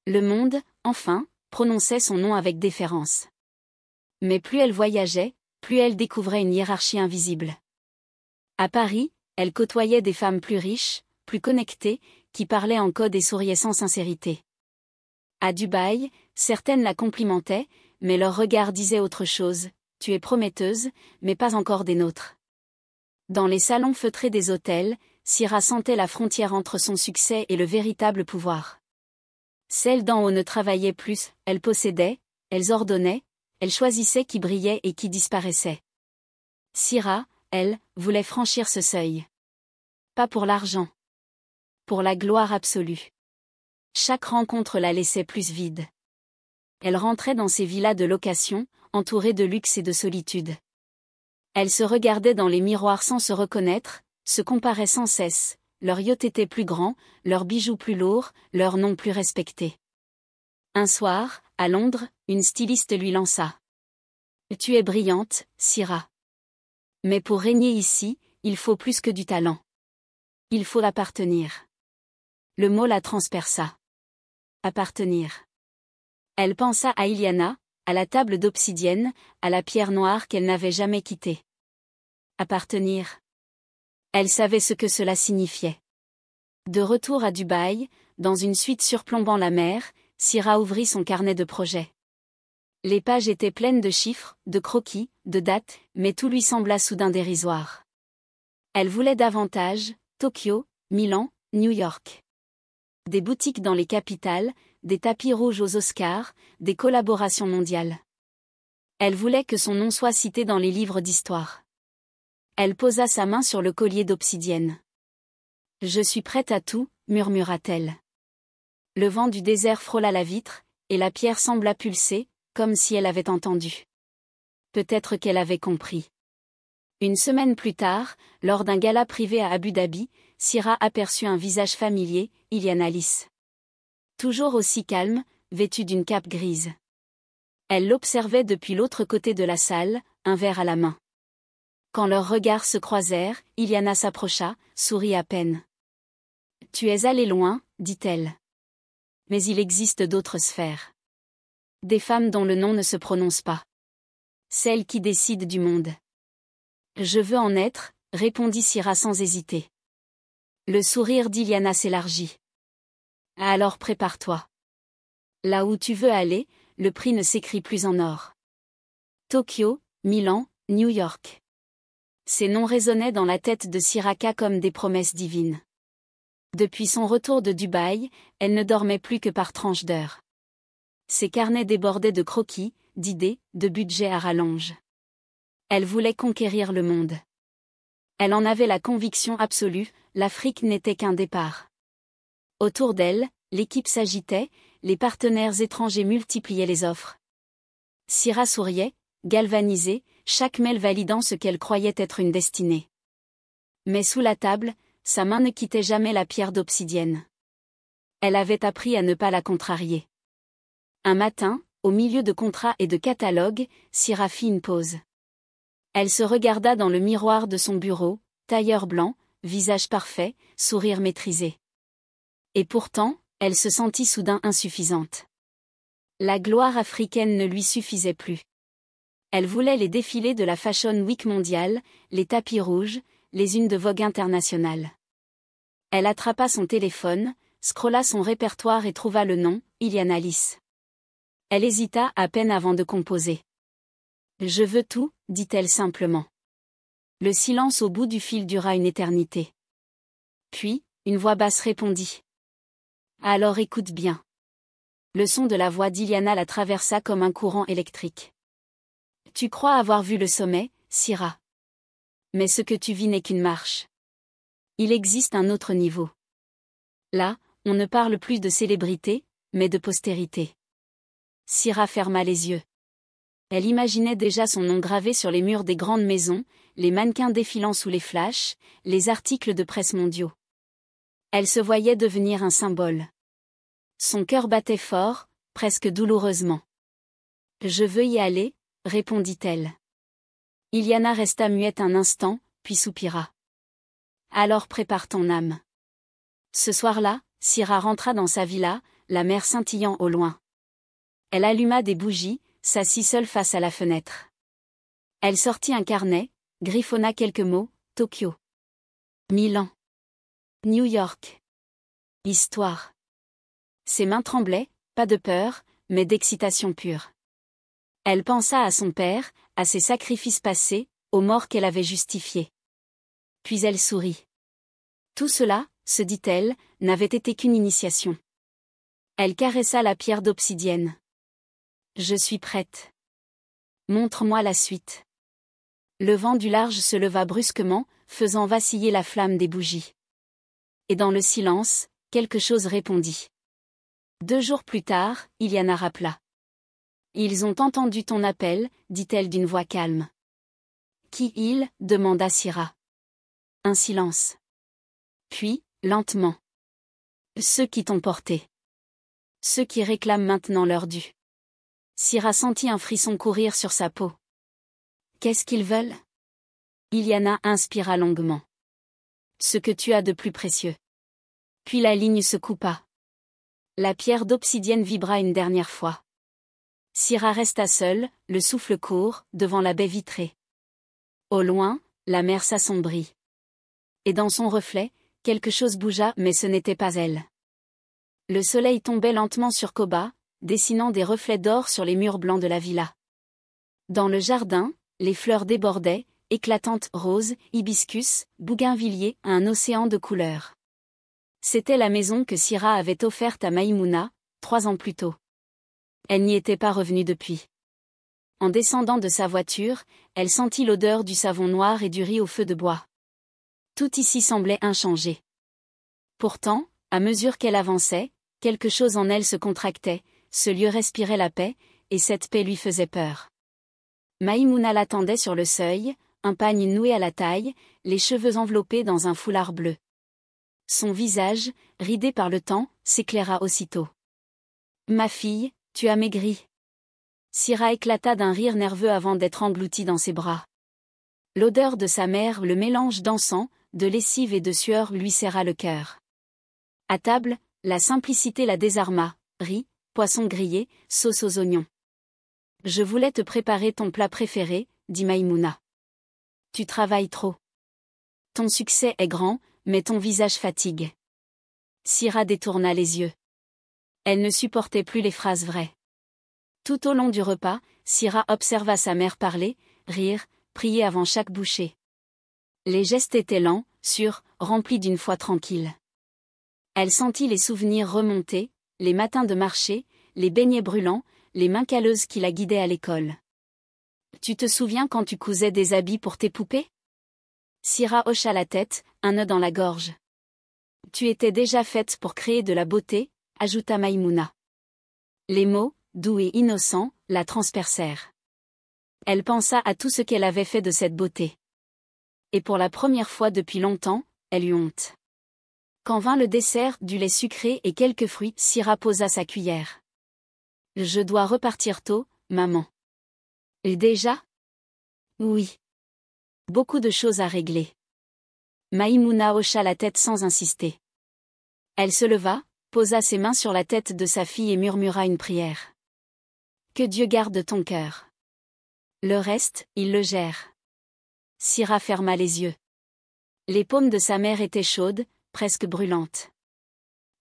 Le monde, enfin, prononçait son nom avec déférence. Mais plus elle voyageait, plus elle découvrait une hiérarchie invisible. À Paris, elle côtoyait des femmes plus riches, plus connectées, qui parlaient en code et souriaient sans sincérité. À Dubaï, certaines la complimentaient, mais leur regard disait autre chose, « Tu es prometteuse, mais pas encore des nôtres ». Dans les salons feutrés des hôtels, Sira sentait la frontière entre son succès et le véritable pouvoir. Celles d'en haut ne travaillaient plus, elles possédaient, elles ordonnaient, elles choisissaient qui brillait et qui disparaissait. Sira, elle, voulait franchir ce seuil. Pas pour l'argent. Pour la gloire absolue. Chaque rencontre la laissait plus vide. Elle rentrait dans ses villas de location, entourée de luxe et de solitude. Elle se regardait dans les miroirs sans se reconnaître, se comparait sans cesse, leur yacht était plus grand, leurs bijoux plus lourds, leurs noms plus respectés. Un soir, à Londres, une styliste lui lança. « Tu es brillante, Sira. Mais pour régner ici, il faut plus que du talent. Il faut appartenir. » Le mot la transperça. Appartenir. Elle pensa à Iliana, à la table d'obsidienne, à la pierre noire qu'elle n'avait jamais quittée. Appartenir. Elle savait ce que cela signifiait. De retour à Dubaï, dans une suite surplombant la mer, Sira ouvrit son carnet de projets. Les pages étaient pleines de chiffres, de croquis, de dates, mais tout lui sembla soudain dérisoire. Elle voulait davantage, Tokyo, Milan, New York. Des boutiques dans les capitales, des tapis rouges aux Oscars, des collaborations mondiales. Elle voulait que son nom soit cité dans les livres d'histoire. Elle posa sa main sur le collier d'obsidienne. « Je suis prête à tout », murmura-t-elle. Le vent du désert frôla la vitre, et la pierre sembla pulser, comme si elle avait entendu. Peut-être qu'elle avait compris. Une semaine plus tard, lors d'un gala privé à Abu Dhabi, Sira aperçut un visage familier, Iliana Lisse. Toujours aussi calme, vêtue d'une cape grise. Elle l'observait depuis l'autre côté de la salle, un verre à la main. Quand leurs regards se croisèrent, Iliana s'approcha, sourit à peine. « Tu es allé loin, dit-elle. Mais il existe d'autres sphères. Des femmes dont le nom ne se prononce pas. Celles qui décident du monde. » « Je veux en être, » répondit Sira sans hésiter. Le sourire d'Iliana s'élargit. « Alors prépare-toi. Là où tu veux aller, le prix ne s'écrit plus en or. Tokyo, Milan, New York. » Ces noms résonnaient dans la tête de Siraka comme des promesses divines. Depuis son retour de Dubaï, elle ne dormait plus que par tranches d'heures. Ses carnets débordaient de croquis, d'idées, de budgets à rallonge. Elle voulait conquérir le monde. Elle en avait la conviction absolue, l'Afrique n'était qu'un départ. Autour d'elle, l'équipe s'agitait, les partenaires étrangers multipliaient les offres. Sira souriait, galvanisée, chaque mail validant ce qu'elle croyait être une destinée. Mais sous la table, sa main ne quittait jamais la pierre d'obsidienne. Elle avait appris à ne pas la contrarier. Un matin, au milieu de contrats et de catalogues, Sira fit une pause. Elle se regarda dans le miroir de son bureau, tailleur blanc, visage parfait, sourire maîtrisé. Et pourtant, elle se sentit soudain insuffisante. La gloire africaine ne lui suffisait plus. Elle voulait les défilés de la Fashion Week mondiale, les tapis rouges, les unes de Vogue International. Elle attrapa son téléphone, scrolla son répertoire et trouva le nom, Iliana Lis. Elle hésita à peine avant de composer. « Je veux tout », dit-elle simplement. Le silence au bout du fil dura une éternité. Puis, une voix basse répondit. « Alors écoute bien. » Le son de la voix d'Iliana la traversa comme un courant électrique. « Tu crois avoir vu le sommet, Syrah. Mais ce que tu vis n'est qu'une marche. Il existe un autre niveau. Là, on ne parle plus de célébrité, mais de postérité. » Syrah ferma les yeux. Elle imaginait déjà son nom gravé sur les murs des grandes maisons, les mannequins défilant sous les flashs, les articles de presse mondiaux. Elle se voyait devenir un symbole. Son cœur battait fort, presque douloureusement. « Je veux y aller », répondit-elle. Iliana resta muette un instant, puis soupira. « Alors prépare ton âme. » Ce soir-là, Syrah rentra dans sa villa, la mer scintillant au loin. Elle alluma des bougies, s'assit seule face à la fenêtre. Elle sortit un carnet, griffonna quelques mots, Tokyo. Milan. New York. Histoire. Ses mains tremblaient, pas de peur, mais d'excitation pure. Elle pensa à son père, à ses sacrifices passés, aux morts qu'elle avait justifiés. Puis elle sourit. Tout cela, se dit-elle, n'avait été qu'une initiation. Elle caressa la pierre d'obsidienne. Je suis prête. Montre-moi la suite. Le vent du large se leva brusquement, faisant vaciller la flamme des bougies. Et dans le silence, quelque chose répondit. 2 jours plus tard, Iliana rappela. Ils ont entendu ton appel, dit-elle d'une voix calme. Qui ils, demanda Syrah. Un silence. Puis, lentement. Ceux qui t'ont porté. Ceux qui réclament maintenant leur dû. Syrah sentit un frisson courir sur sa peau. Qu'est-ce qu'ils veulent? Iliana inspira longuement. Ce que tu as de plus précieux. Puis la ligne se coupa. La pierre d'obsidienne vibra une dernière fois. Syrah resta seule, le souffle court, devant la baie vitrée. Au loin, la mer s'assombrit. Et dans son reflet, quelque chose bougea mais ce n'était pas elle. Le soleil tombait lentement sur Koba, dessinant des reflets d'or sur les murs blancs de la villa. Dans le jardin, les fleurs débordaient, éclatantes roses, hibiscus, bougainvilliers, un océan de couleurs. C'était la maison que Syrah avait offerte à Maïmouna, 3 ans plus tôt. Elle n'y était pas revenue depuis. En descendant de sa voiture, elle sentit l'odeur du savon noir et du riz au feu de bois. Tout ici semblait inchangé. Pourtant, à mesure qu'elle avançait, quelque chose en elle se contractait, ce lieu respirait la paix, et cette paix lui faisait peur. Maïmouna l'attendait sur le seuil, un pagne noué à la taille, les cheveux enveloppés dans un foulard bleu. Son visage, ridé par le temps, s'éclaira aussitôt. « Ma fille, tu as maigri. » Syrah éclata d'un rire nerveux avant d'être engloutie dans ses bras. L'odeur de sa mère, le mélange d'encens, de lessive et de sueur lui serra le cœur. À table, la simplicité la désarma, riz, poisson grillé, sauce aux oignons. « Je voulais te préparer ton plat préféré, dit Maïmouna. Tu travailles trop. Ton succès est grand, mais ton visage fatigue. » Syrah détourna les yeux. Elle ne supportait plus les phrases vraies. Tout au long du repas, Syrah observa sa mère parler, rire, prier avant chaque bouchée. Les gestes étaient lents, sûrs, remplis d'une foi tranquille. Elle sentit les souvenirs remonter, les matins de marché, les beignets brûlants, les mains calleuses qui la guidaient à l'école. « Tu te souviens quand tu cousais des habits pour tes poupées ?» Syrah hocha la tête, un nœud dans la gorge. « Tu étais déjà faite pour créer de la beauté, » ajouta Maïmouna. Les mots, doux et innocents, la transpercèrent. Elle pensa à tout ce qu'elle avait fait de cette beauté. Et pour la première fois depuis longtemps, elle eut honte. Quand vint le dessert, du lait sucré et quelques fruits, Syrah posa sa cuillère. « Je dois repartir tôt, maman. » « Et déjà ? » ?»« Oui. Beaucoup de choses à régler. » Maïmouna hocha la tête sans insister. Elle se leva, posa ses mains sur la tête de sa fille et murmura une prière. « Que Dieu garde ton cœur. » Le reste, il le gère. Syrah ferma les yeux. Les paumes de sa mère étaient chaudes, presque brûlantes.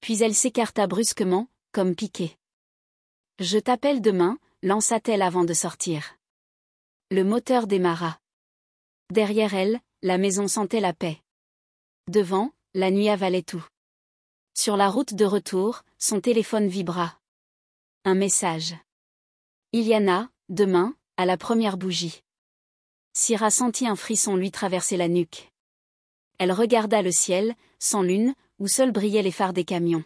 Puis elle s'écarta brusquement, comme piquée. « Je t'appelle demain », lança-t-elle avant de sortir. Le moteur démarra. Derrière elle, la maison sentait la paix. Devant, la nuit avalait tout. Sur la route de retour, son téléphone vibra. Un message. « Iliana, demain, à la première bougie. » Syrah sentit un frisson lui traverser la nuque. Elle regarda le ciel, sans lune, où seuls brillaient les phares des camions.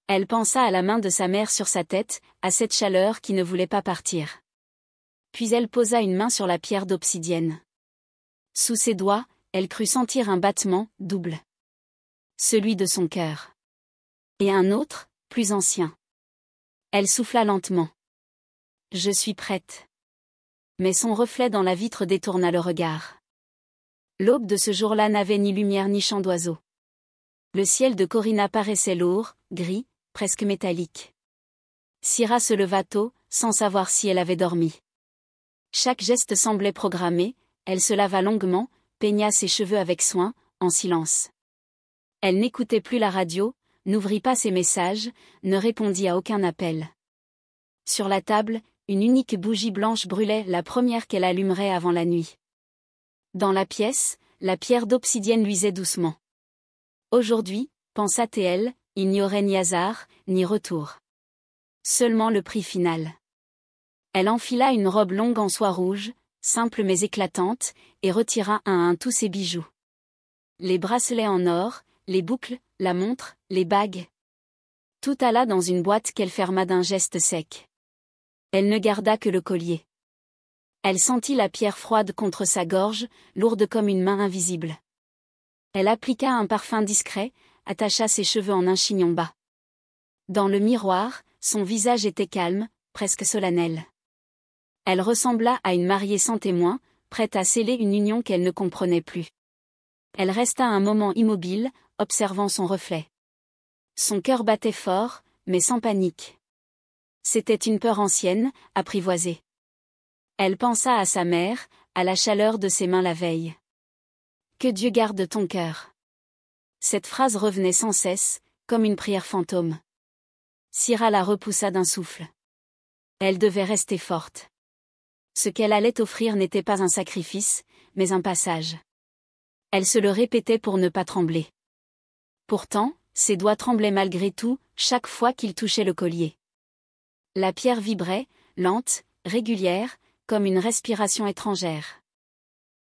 Elle pensa à la main de sa mère sur sa tête, à cette chaleur qui ne voulait pas partir. Puis elle posa une main sur la pierre d'obsidienne. Sous ses doigts, elle crut sentir un battement, double. Celui de son cœur. Et un autre, plus ancien. Elle souffla lentement. « Je suis prête. » Mais son reflet dans la vitre détourna le regard. L'aube de ce jour-là n'avait ni lumière ni chant d'oiseaux. Le ciel de Corina paraissait lourd, gris, presque métallique. Syrah se leva tôt, sans savoir si elle avait dormi. Chaque geste semblait programmé, elle se lava longuement, peigna ses cheveux avec soin, en silence. Elle n'écoutait plus la radio, n'ouvrit pas ses messages, ne répondit à aucun appel. Sur la table, une unique bougie blanche brûlait, la première qu'elle allumerait avant la nuit. Dans la pièce, la pierre d'obsidienne luisait doucement. Aujourd'hui, pensa-t-elle, il n'y aurait ni hasard, ni retour. Seulement le prix final. Elle enfila une robe longue en soie rouge, simple mais éclatante, et retira un à un tous ses bijoux. Les bracelets en or, les boucles, la montre, les bagues. Tout alla dans une boîte qu'elle ferma d'un geste sec. Elle ne garda que le collier. Elle sentit la pierre froide contre sa gorge, lourde comme une main invisible. Elle appliqua un parfum discret, attacha ses cheveux en un chignon bas. Dans le miroir, son visage était calme, presque solennel. Elle ressembla à une mariée sans témoin, prête à sceller une union qu'elle ne comprenait plus. Elle resta un moment immobile, observant son reflet. Son cœur battait fort, mais sans panique. C'était une peur ancienne, apprivoisée. Elle pensa à sa mère, à la chaleur de ses mains la veille. « Que Dieu garde ton cœur. » Cette phrase revenait sans cesse, comme une prière fantôme. Syrah la repoussa d'un souffle. Elle devait rester forte. Ce qu'elle allait offrir n'était pas un sacrifice, mais un passage. Elle se le répétait pour ne pas trembler. Pourtant, ses doigts tremblaient malgré tout, chaque fois qu'il touchait le collier. La pierre vibrait, lente, régulière, comme une respiration étrangère.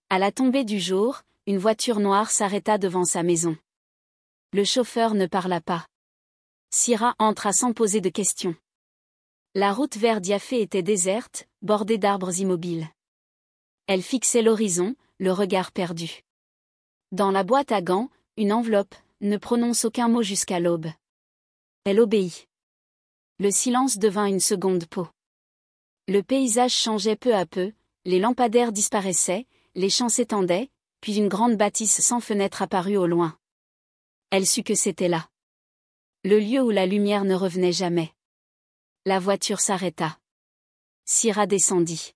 À la tombée du jour, une voiture noire s'arrêta devant sa maison. Le chauffeur ne parla pas. Syrah entra sans poser de questions. La route vers Diafé était déserte, bordée d'arbres immobiles. Elle fixait l'horizon, le regard perdu. Dans la boîte à gants, une enveloppe, ne prononce aucun mot jusqu'à l'aube. Elle obéit. Le silence devint une seconde peau. Le paysage changeait peu à peu, les lampadaires disparaissaient, les champs s'étendaient, puis une grande bâtisse sans fenêtre apparut au loin. Elle sut que c'était là. Le lieu où la lumière ne revenait jamais. La voiture s'arrêta. Syrah descendit.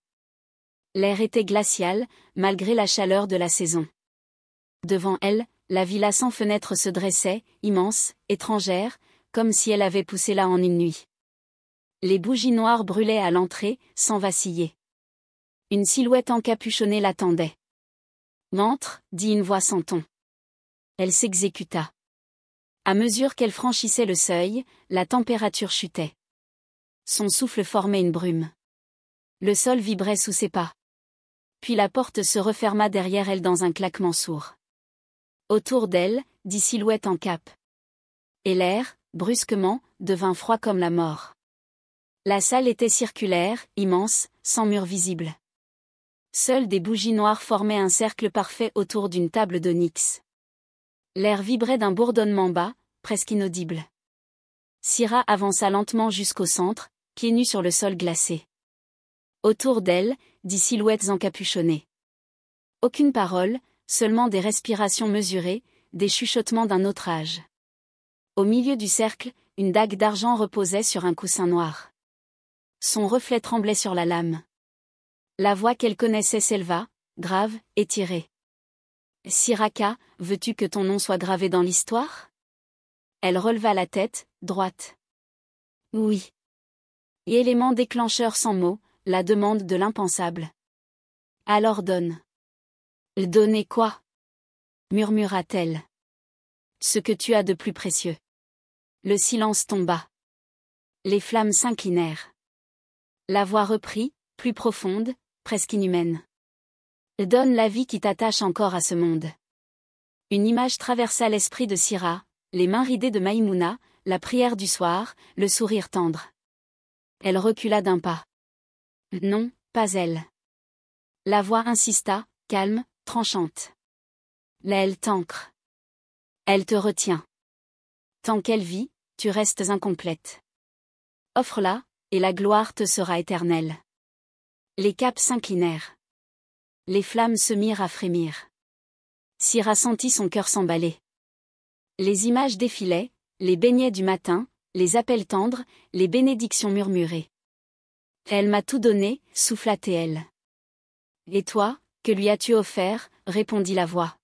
L'air était glacial, malgré la chaleur de la saison. Devant elle, la villa sans fenêtre se dressait, immense, étrangère, comme si elle avait poussé là en une nuit. Les bougies noires brûlaient à l'entrée, sans vaciller. Une silhouette encapuchonnée l'attendait. « Entre » dit une voix sans ton. Elle s'exécuta. À mesure qu'elle franchissait le seuil, la température chutait. Son souffle formait une brume. Le sol vibrait sous ses pas. Puis la porte se referma derrière elle dans un claquement sourd. Autour d'elle, 10 silhouettes en cape. Et l'air, brusquement, devint froid comme la mort. La salle était circulaire, immense, sans mur visible. Seules des bougies noires formaient un cercle parfait autour d'une table d'onyx. L'air vibrait d'un bourdonnement bas, presque inaudible. Syrah avança lentement jusqu'au centre, pieds nus sur le sol glacé. Autour d'elle, 10 silhouettes encapuchonnées. Aucune parole, seulement des respirations mesurées, des chuchotements d'un autre âge. Au milieu du cercle, une dague d'argent reposait sur un coussin noir. Son reflet tremblait sur la lame. La voix qu'elle connaissait s'éleva, grave, étirée. Siraka, veux-tu que ton nom soit gravé dans l'histoire? Elle releva la tête, droite. Oui. Et élément déclencheur sans mots, la demande de l'impensable. Alors donne. Donner quoi? Murmura-t-elle. Ce que tu as de plus précieux. Le silence tomba. Les flammes s'inclinèrent. La voix reprit, plus profonde, presque inhumaine. Donne la vie qui t'attache encore à ce monde. Une image traversa l'esprit de Sira, les mains ridées de Maïmouna, la prière du soir, le sourire tendre. Elle recula d'un pas. Non, pas elle. La voix insista, calme, tranchante. Elle t'ancre. Elle te retient. Tant qu'elle vit, tu restes incomplète. Offre-la, et la gloire te sera éternelle. Les capes s'inclinèrent. Les flammes se mirent à frémir. Sira sentit son cœur s'emballer. Les images défilaient, les beignets du matin, les appels tendres, les bénédictions murmurées. Elle m'a tout donné, souffla-t-elle. Et toi, que lui as-tu offert? Répondit la voix.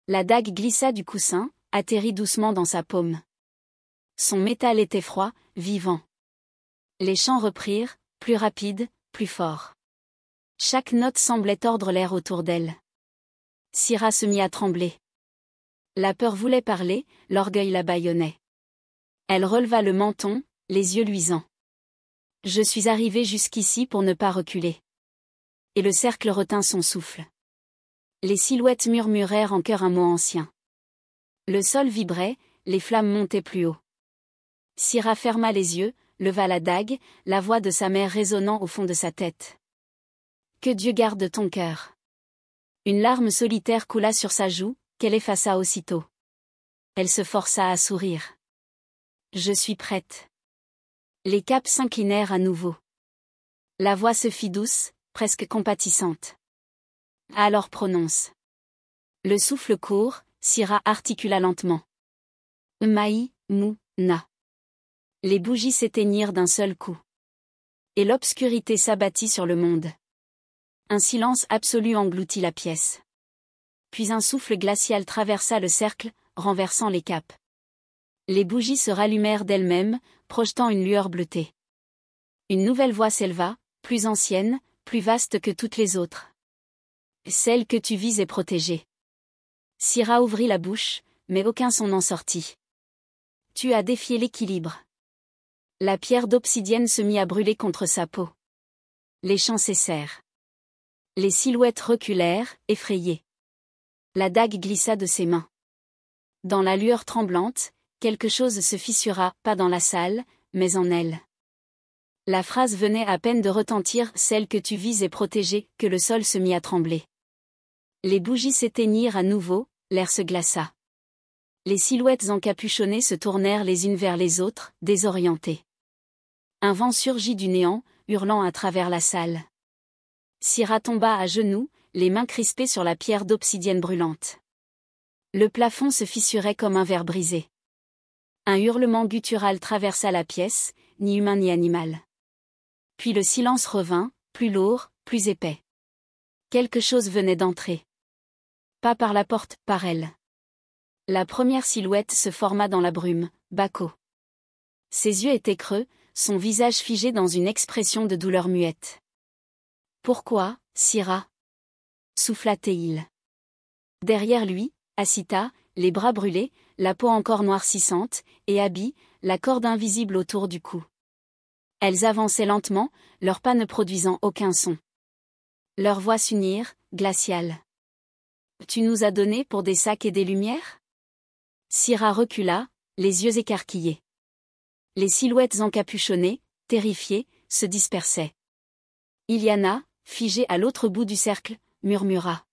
La dague glissa du coussin, atterrit doucement dans sa paume. Son métal était froid, vivant. Les chants reprirent, plus rapides, plus forts. Chaque note semblait tordre l'air autour d'elle. Sira se mit à trembler. La peur voulait parler, l'orgueil la bâillonnait. Elle releva le menton, les yeux luisants. Je suis arrivée jusqu'ici pour ne pas reculer. Et le cercle retint son souffle. Les silhouettes murmurèrent en chœur un mot ancien. Le sol vibrait, les flammes montaient plus haut. Sira ferma les yeux, leva la dague, la voix de sa mère résonnant au fond de sa tête. Que Dieu garde ton cœur. Une larme solitaire coula sur sa joue, qu'elle effaça aussitôt. Elle se força à sourire. Je suis prête. Les capes s'inclinèrent à nouveau. La voix se fit douce, presque compatissante. Alors prononce. Le souffle court, Sira articula lentement. Maï, mou, na. Les bougies s'éteignirent d'un seul coup. Et l'obscurité s'abattit sur le monde. Un silence absolu engloutit la pièce. Puis un souffle glacial traversa le cercle, renversant les capes. Les bougies se rallumèrent d'elles-mêmes, projetant une lueur bleutée. Une nouvelle voix s'éleva, plus ancienne, plus vaste que toutes les autres. Celle que tu vises est protégée. Sira ouvrit la bouche, mais aucun son n'en sortit. Tu as défié l'équilibre. La pierre d'obsidienne se mit à brûler contre sa peau. Les chants cessèrent. Les silhouettes reculèrent, effrayées. La dague glissa de ses mains. Dans la lueur tremblante, quelque chose se fissura, pas dans la salle, mais en elle. La phrase venait à peine de retentir, celle que tu vises est protégée, que le sol se mit à trembler. Les bougies s'éteignirent à nouveau, l'air se glaça. Les silhouettes encapuchonnées se tournèrent les unes vers les autres, désorientées. Un vent surgit du néant, hurlant à travers la salle. Sira tomba à genoux, les mains crispées sur la pierre d'obsidienne brûlante. Le plafond se fissurait comme un verre brisé. Un hurlement guttural traversa la pièce, ni humain ni animal. Puis le silence revint, plus lourd, plus épais. Quelque chose venait d'entrer. Pas par la porte, par elle. La première silhouette se forma dans la brume, Bako. Ses yeux étaient creux, son visage figé dans une expression de douleur muette. Pourquoi, Sira? Souffla-t-il. Derrière lui, Asita, les bras brûlés, la peau encore noircissante, et Abi, la corde invisible autour du cou. Elles avançaient lentement, leurs pas ne produisant aucun son. Leurs voix s'unirent, glaciales. Tu nous as donné pour des sacs et des lumières? Sira recula, les yeux écarquillés. Les silhouettes encapuchonnées, terrifiées, se dispersaient. Iliana, figée à l'autre bout du cercle, murmura.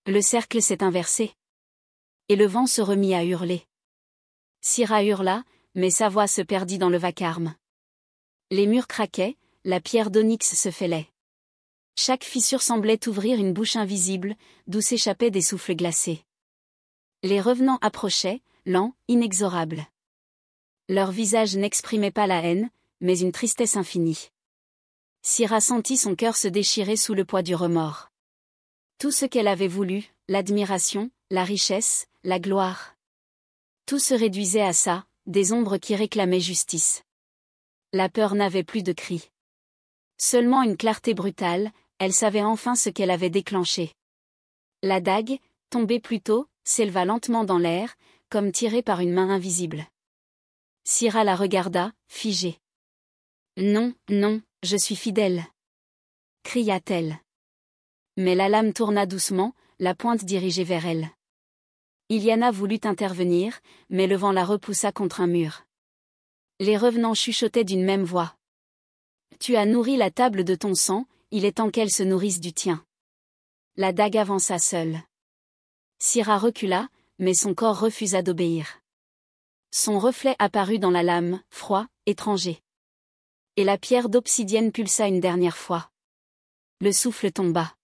Le cercle s'est inversé. Et le vent se remit à hurler. Sira hurla, mais sa voix se perdit dans le vacarme. Les murs craquaient, la pierre d'onyx se fêlait. Chaque fissure semblait ouvrir une bouche invisible, d'où s'échappaient des souffles glacés. Les revenants approchaient, lents, inexorables. Leurs visages n'exprimaient pas la haine, mais une tristesse infinie. Syrah sentit son cœur se déchirer sous le poids du remords. Tout ce qu'elle avait voulu, l'admiration, la richesse, la gloire. Tout se réduisait à ça, des ombres qui réclamaient justice. La peur n'avait plus de cri. Seulement une clarté brutale, elle savait enfin ce qu'elle avait déclenché. La dague, tombée plus tôt, s'éleva lentement dans l'air, comme tirée par une main invisible. Syrah la regarda, figée. « Non, non, je suis fidèle !» cria-t-elle. Mais la lame tourna doucement, la pointe dirigée vers elle. Iliana voulut intervenir, mais le vent la repoussa contre un mur. Les revenants chuchotaient d'une même voix. « Tu as nourri la table de ton sang, il est temps qu'elle se nourrisse du tien. » La dague avança seule. Syrah recula, mais son corps refusa d'obéir. Son reflet apparut dans la lame, froid, étranger. Et la pierre d'obsidienne pulsa une dernière fois. Le souffle tomba.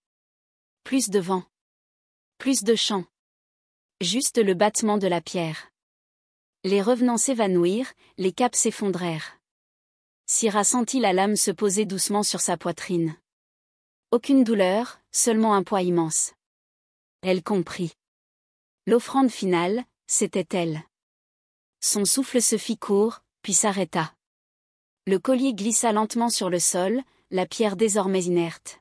Plus de vent. Plus de chant. Juste le battement de la pierre. Les revenants s'évanouirent, les capes s'effondrèrent. Syrah sentit la lame se poser doucement sur sa poitrine. Aucune douleur, seulement un poids immense. Elle comprit. L'offrande finale, c'était elle. Son souffle se fit court, puis s'arrêta. Le collier glissa lentement sur le sol, la pierre désormais inerte.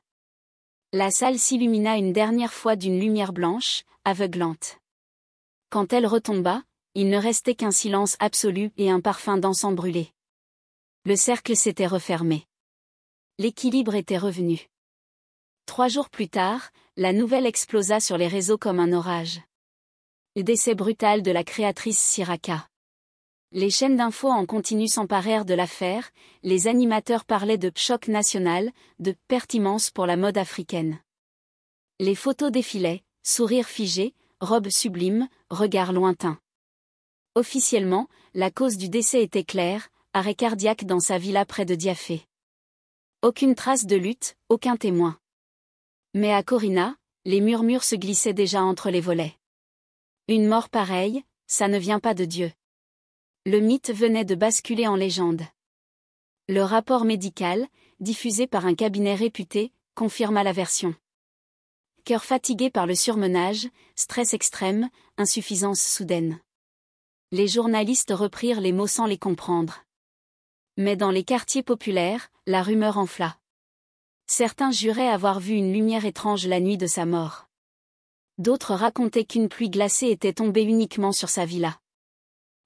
La salle s'illumina une dernière fois d'une lumière blanche, aveuglante. Quand elle retomba, il ne restait qu'un silence absolu et un parfum d'encens brûlé. Le cercle s'était refermé. L'équilibre était revenu. 3 jours plus tard, la nouvelle explosa sur les réseaux comme un orage. Le décès brutal de la créatrice Syrah. Les chaînes d'infos en continu s'emparèrent de l'affaire, les animateurs parlaient de choc national, de perte immense pour la mode africaine. Les photos défilaient, sourires figés, robes sublimes, regards lointains. Officiellement, la cause du décès était claire, arrêt cardiaque dans sa villa près de Diafé. Aucune trace de lutte, aucun témoin. Mais à Corina, les murmures se glissaient déjà entre les volets. Une mort pareille, ça ne vient pas de Dieu. Le mythe venait de basculer en légende. Le rapport médical, diffusé par un cabinet réputé, confirma la version. Cœur fatigué par le surmenage, stress extrême, insuffisance soudaine. Les journalistes reprirent les mots sans les comprendre. Mais dans les quartiers populaires, la rumeur enfla. Certains juraient avoir vu une lumière étrange la nuit de sa mort. D'autres racontaient qu'une pluie glacée était tombée uniquement sur sa villa.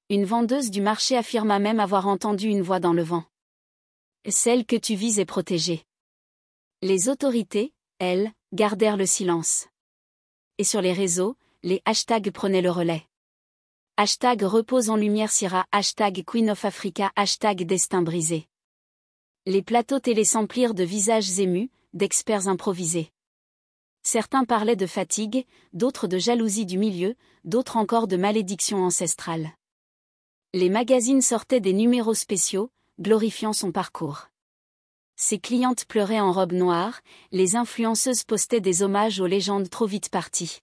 Une vendeuse du marché affirma même avoir entendu une voix dans le vent. Celle que tu vis est protégée. Les autorités, elles, gardèrent le silence. Et sur les réseaux, les hashtags prenaient le relais. Hashtag repose en lumière Syrah, hashtag Queen of Africa, hashtag destin brisé. Les plateaux télé s'emplirent de visages émus, d'experts improvisés. Certains parlaient de fatigue, d'autres de jalousie du milieu, d'autres encore de malédiction ancestrale. Les magazines sortaient des numéros spéciaux, glorifiant son parcours. Ses clientes pleuraient en robe noire, les influenceuses postaient des hommages aux légendes trop vite parties.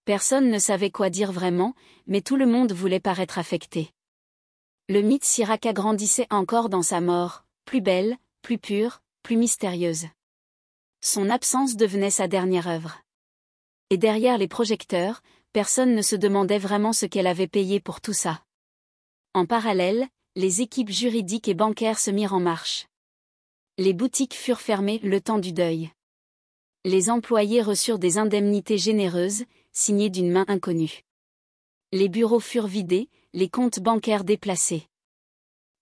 Personne ne savait quoi dire vraiment, mais tout le monde voulait paraître affecté. Le mythe Syrah grandissait encore dans sa mort, plus belle, plus pure, plus mystérieuse. Son absence devenait sa dernière œuvre. Et derrière les projecteurs, personne ne se demandait vraiment ce qu'elle avait payé pour tout ça. En parallèle, les équipes juridiques et bancaires se mirent en marche. Les boutiques furent fermées le temps du deuil. Les employés reçurent des indemnités généreuses, signées d'une main inconnue. Les bureaux furent vidés, les comptes bancaires déplacés.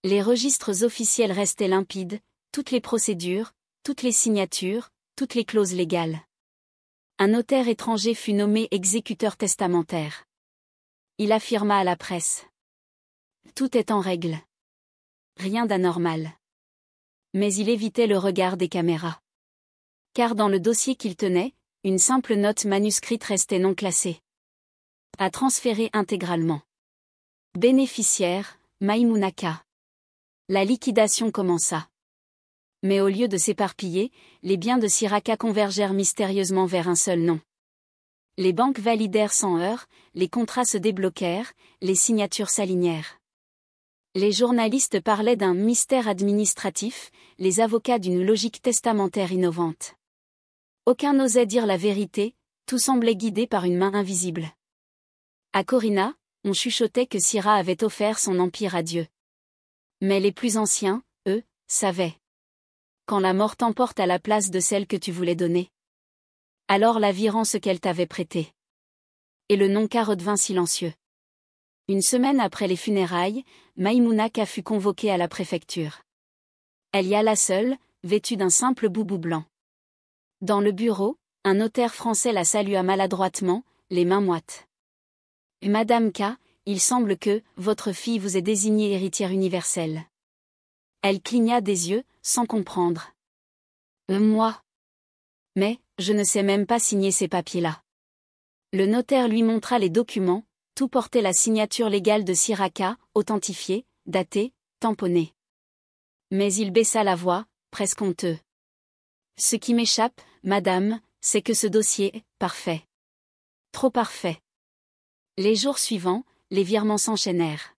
Les registres officiels restaient limpides, toutes les procédures, toutes les signatures, toutes les clauses légales. Un notaire étranger fut nommé exécuteur testamentaire. Il affirma à la presse. Tout est en règle. Rien d'anormal. Mais il évitait le regard des caméras. Car dans le dossier qu'il tenait, une simple note manuscrite restait non classée. À transférer intégralement. Bénéficiaire, Maïmounaka. La liquidation commença. Mais au lieu de s'éparpiller, les biens de Syrah convergèrent mystérieusement vers un seul nom. Les banques validèrent sans heurts, les contrats se débloquèrent, les signatures s'alignèrent. Les journalistes parlaient d'un mystère administratif, les avocats d'une logique testamentaire innovante. Aucun n'osait dire la vérité, tout semblait guidé par une main invisible. À Corina, on chuchotait que Syrah avait offert son empire à Dieu. Mais les plus anciens, eux, savaient. Quand la mort t'emporte à la place de celle que tu voulais donner. Alors la vie rend ce qu'elle t'avait prêté. Et le non-cas redevint silencieux. Une semaine après les funérailles, Maïmouna Ka fut convoquée à la préfecture. Elle y alla seule, vêtue d'un simple boubou blanc. Dans le bureau, un notaire français la salua maladroitement, les mains moites. « Madame K, il semble que, votre fille vous ait désignée héritière universelle. » Elle cligna des yeux, sans comprendre. « Moi ? Mais, je ne sais même pas signer ces papiers-là. » Le notaire lui montra les documents, tout portait la signature légale de Syrah K, authentifiée, datée, tamponnée. Mais il baissa la voix, presque honteux. « Ce qui m'échappe, madame, c'est que ce dossier est parfait. Trop parfait. » Les jours suivants, les virements s'enchaînèrent.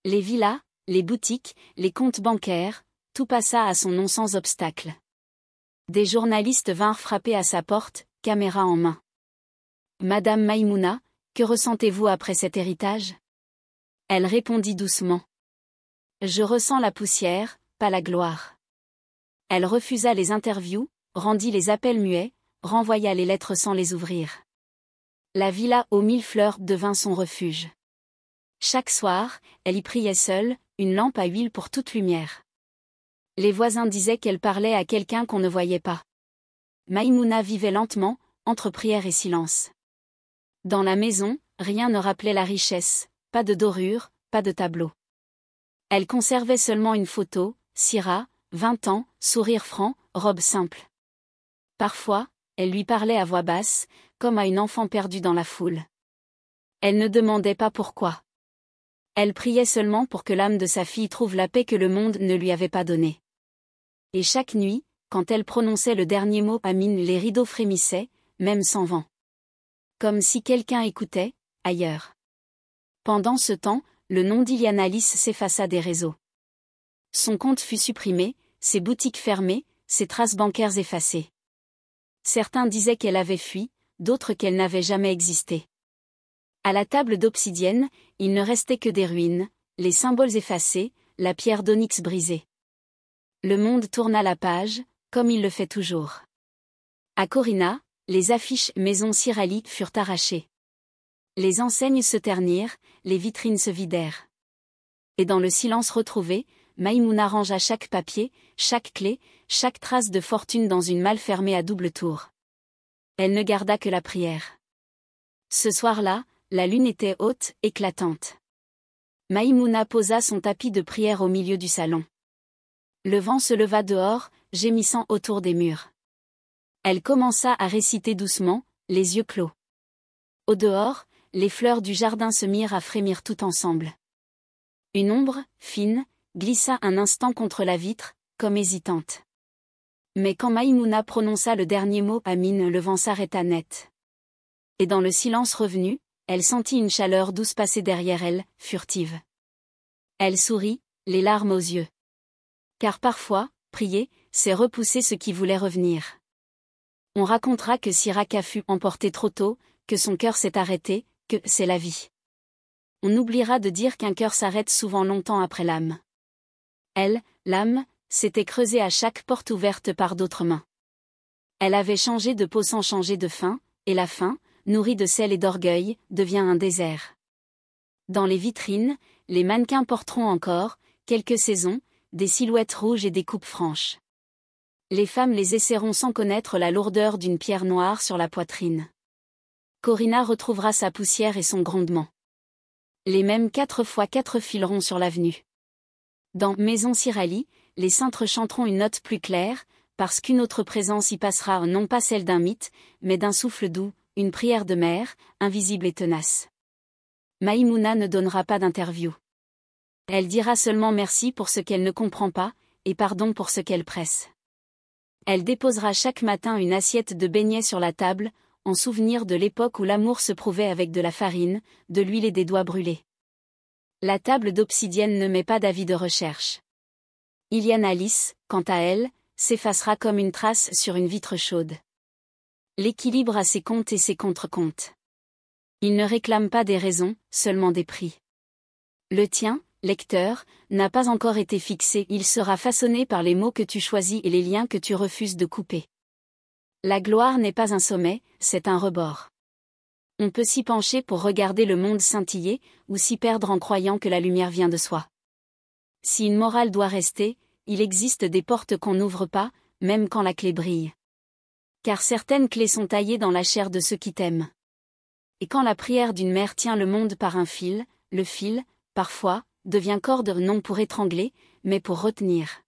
Les villas, les boutiques, les comptes bancaires, tout passa à son nom sans obstacle. Des journalistes vinrent frapper à sa porte, caméra en main. « Madame Maïmouna, que ressentez-vous après cet héritage ?» Elle répondit doucement. « Je ressens la poussière, pas la gloire. » Elle refusa les interviews, rendit les appels muets, renvoya les lettres sans les ouvrir. La villa aux 1000 fleurs devint son refuge. Chaque soir, elle y priait seule, une lampe à huile pour toute lumière. Les voisins disaient qu'elle parlait à quelqu'un qu'on ne voyait pas. Maïmouna vivait lentement, entre prière et silence. Dans la maison, rien ne rappelait la richesse, pas de dorure, pas de tableau. Elle conservait seulement une photo, Syrah, 20 ans, sourire franc, robe simple. Parfois, elle lui parlait à voix basse, comme à une enfant perdue dans la foule. Elle ne demandait pas pourquoi. Elle priait seulement pour que l'âme de sa fille trouve la paix que le monde ne lui avait pas donnée. Et chaque nuit, quand elle prononçait le dernier mot Amine, les rideaux frémissaient, même sans vent. Comme si quelqu'un écoutait, ailleurs. Pendant ce temps, le nom d'Iliana Alice s'effaça des réseaux. Son compte fut supprimé, ses boutiques fermées, ses traces bancaires effacées. Certains disaient qu'elle avait fui, d'autres qu'elle n'avait jamais existé. À la table d'obsidienne, il ne restait que des ruines, les symboles effacés, la pierre d'onyx brisée. Le monde tourna la page, comme il le fait toujours. À Corina, les affiches Maison Sirali furent arrachées. Les enseignes se ternirent, les vitrines se vidèrent. Et dans le silence retrouvé, Maïmouna rangea chaque papier, chaque clé, chaque trace de fortune dans une malle fermée à double tour. Elle ne garda que la prière. Ce soir-là, la lune était haute, éclatante. Maïmouna posa son tapis de prière au milieu du salon. Le vent se leva dehors, gémissant autour des murs. Elle commença à réciter doucement, les yeux clos. Au dehors, les fleurs du jardin se mirent à frémir tout ensemble. Une ombre, fine, glissa un instant contre la vitre, comme hésitante. Mais quand Maïmouna prononça le dernier mot Amine, le vent s'arrêta net. Et dans le silence revenu, elle sentit une chaleur douce passer derrière elle, furtive. Elle sourit, les larmes aux yeux. Car parfois, prier, c'est repousser ce qui voulait revenir. On racontera que Syrah K fut emportée trop tôt, que son cœur s'est arrêté, que c'est la vie. On oubliera de dire qu'un cœur s'arrête souvent longtemps après l'âme. Elle, l'âme, s'était creusée à chaque porte ouverte par d'autres mains. Elle avait changé de peau sans changer de faim, et la faim, nourrie de sel et d'orgueil, devient un désert. Dans les vitrines, les mannequins porteront encore, quelques saisons, des silhouettes rouges et des coupes franches. Les femmes les essaieront sans connaître la lourdeur d'une pierre noire sur la poitrine. Corina retrouvera sa poussière et son grondement. Les mêmes 4 fois 4 fileront sur l'avenue. Dans Maison Sirali, les cintres chanteront une note plus claire, parce qu'une autre présence y passera, non pas celle d'un mythe, mais d'un souffle doux, une prière de mère, invisible et tenace. Maïmouna ne donnera pas d'interview. Elle dira seulement merci pour ce qu'elle ne comprend pas, et pardon pour ce qu'elle presse. Elle déposera chaque matin une assiette de beignets sur la table, en souvenir de l'époque où l'amour se prouvait avec de la farine, de l'huile et des doigts brûlés. La table d'obsidienne ne met pas d'avis de recherche. Ilian Alice, quant à elle, s'effacera comme une trace sur une vitre chaude. L'équilibre a ses comptes et ses contre-comptes. Il ne réclame pas des raisons, seulement des prix. Le tien, lecteur, n'a pas encore été fixé, il sera façonné par les mots que tu choisis et les liens que tu refuses de couper. La gloire n'est pas un sommet, c'est un rebord. On peut s'y pencher pour regarder le monde scintiller, ou s'y perdre en croyant que la lumière vient de soi. Si une morale doit rester, il existe des portes qu'on n'ouvre pas, même quand la clé brille. Car certaines clés sont taillées dans la chair de ceux qui t'aiment. Et quand la prière d'une mère tient le monde par un fil, le fil, parfois, devient corde non pour étrangler, mais pour retenir.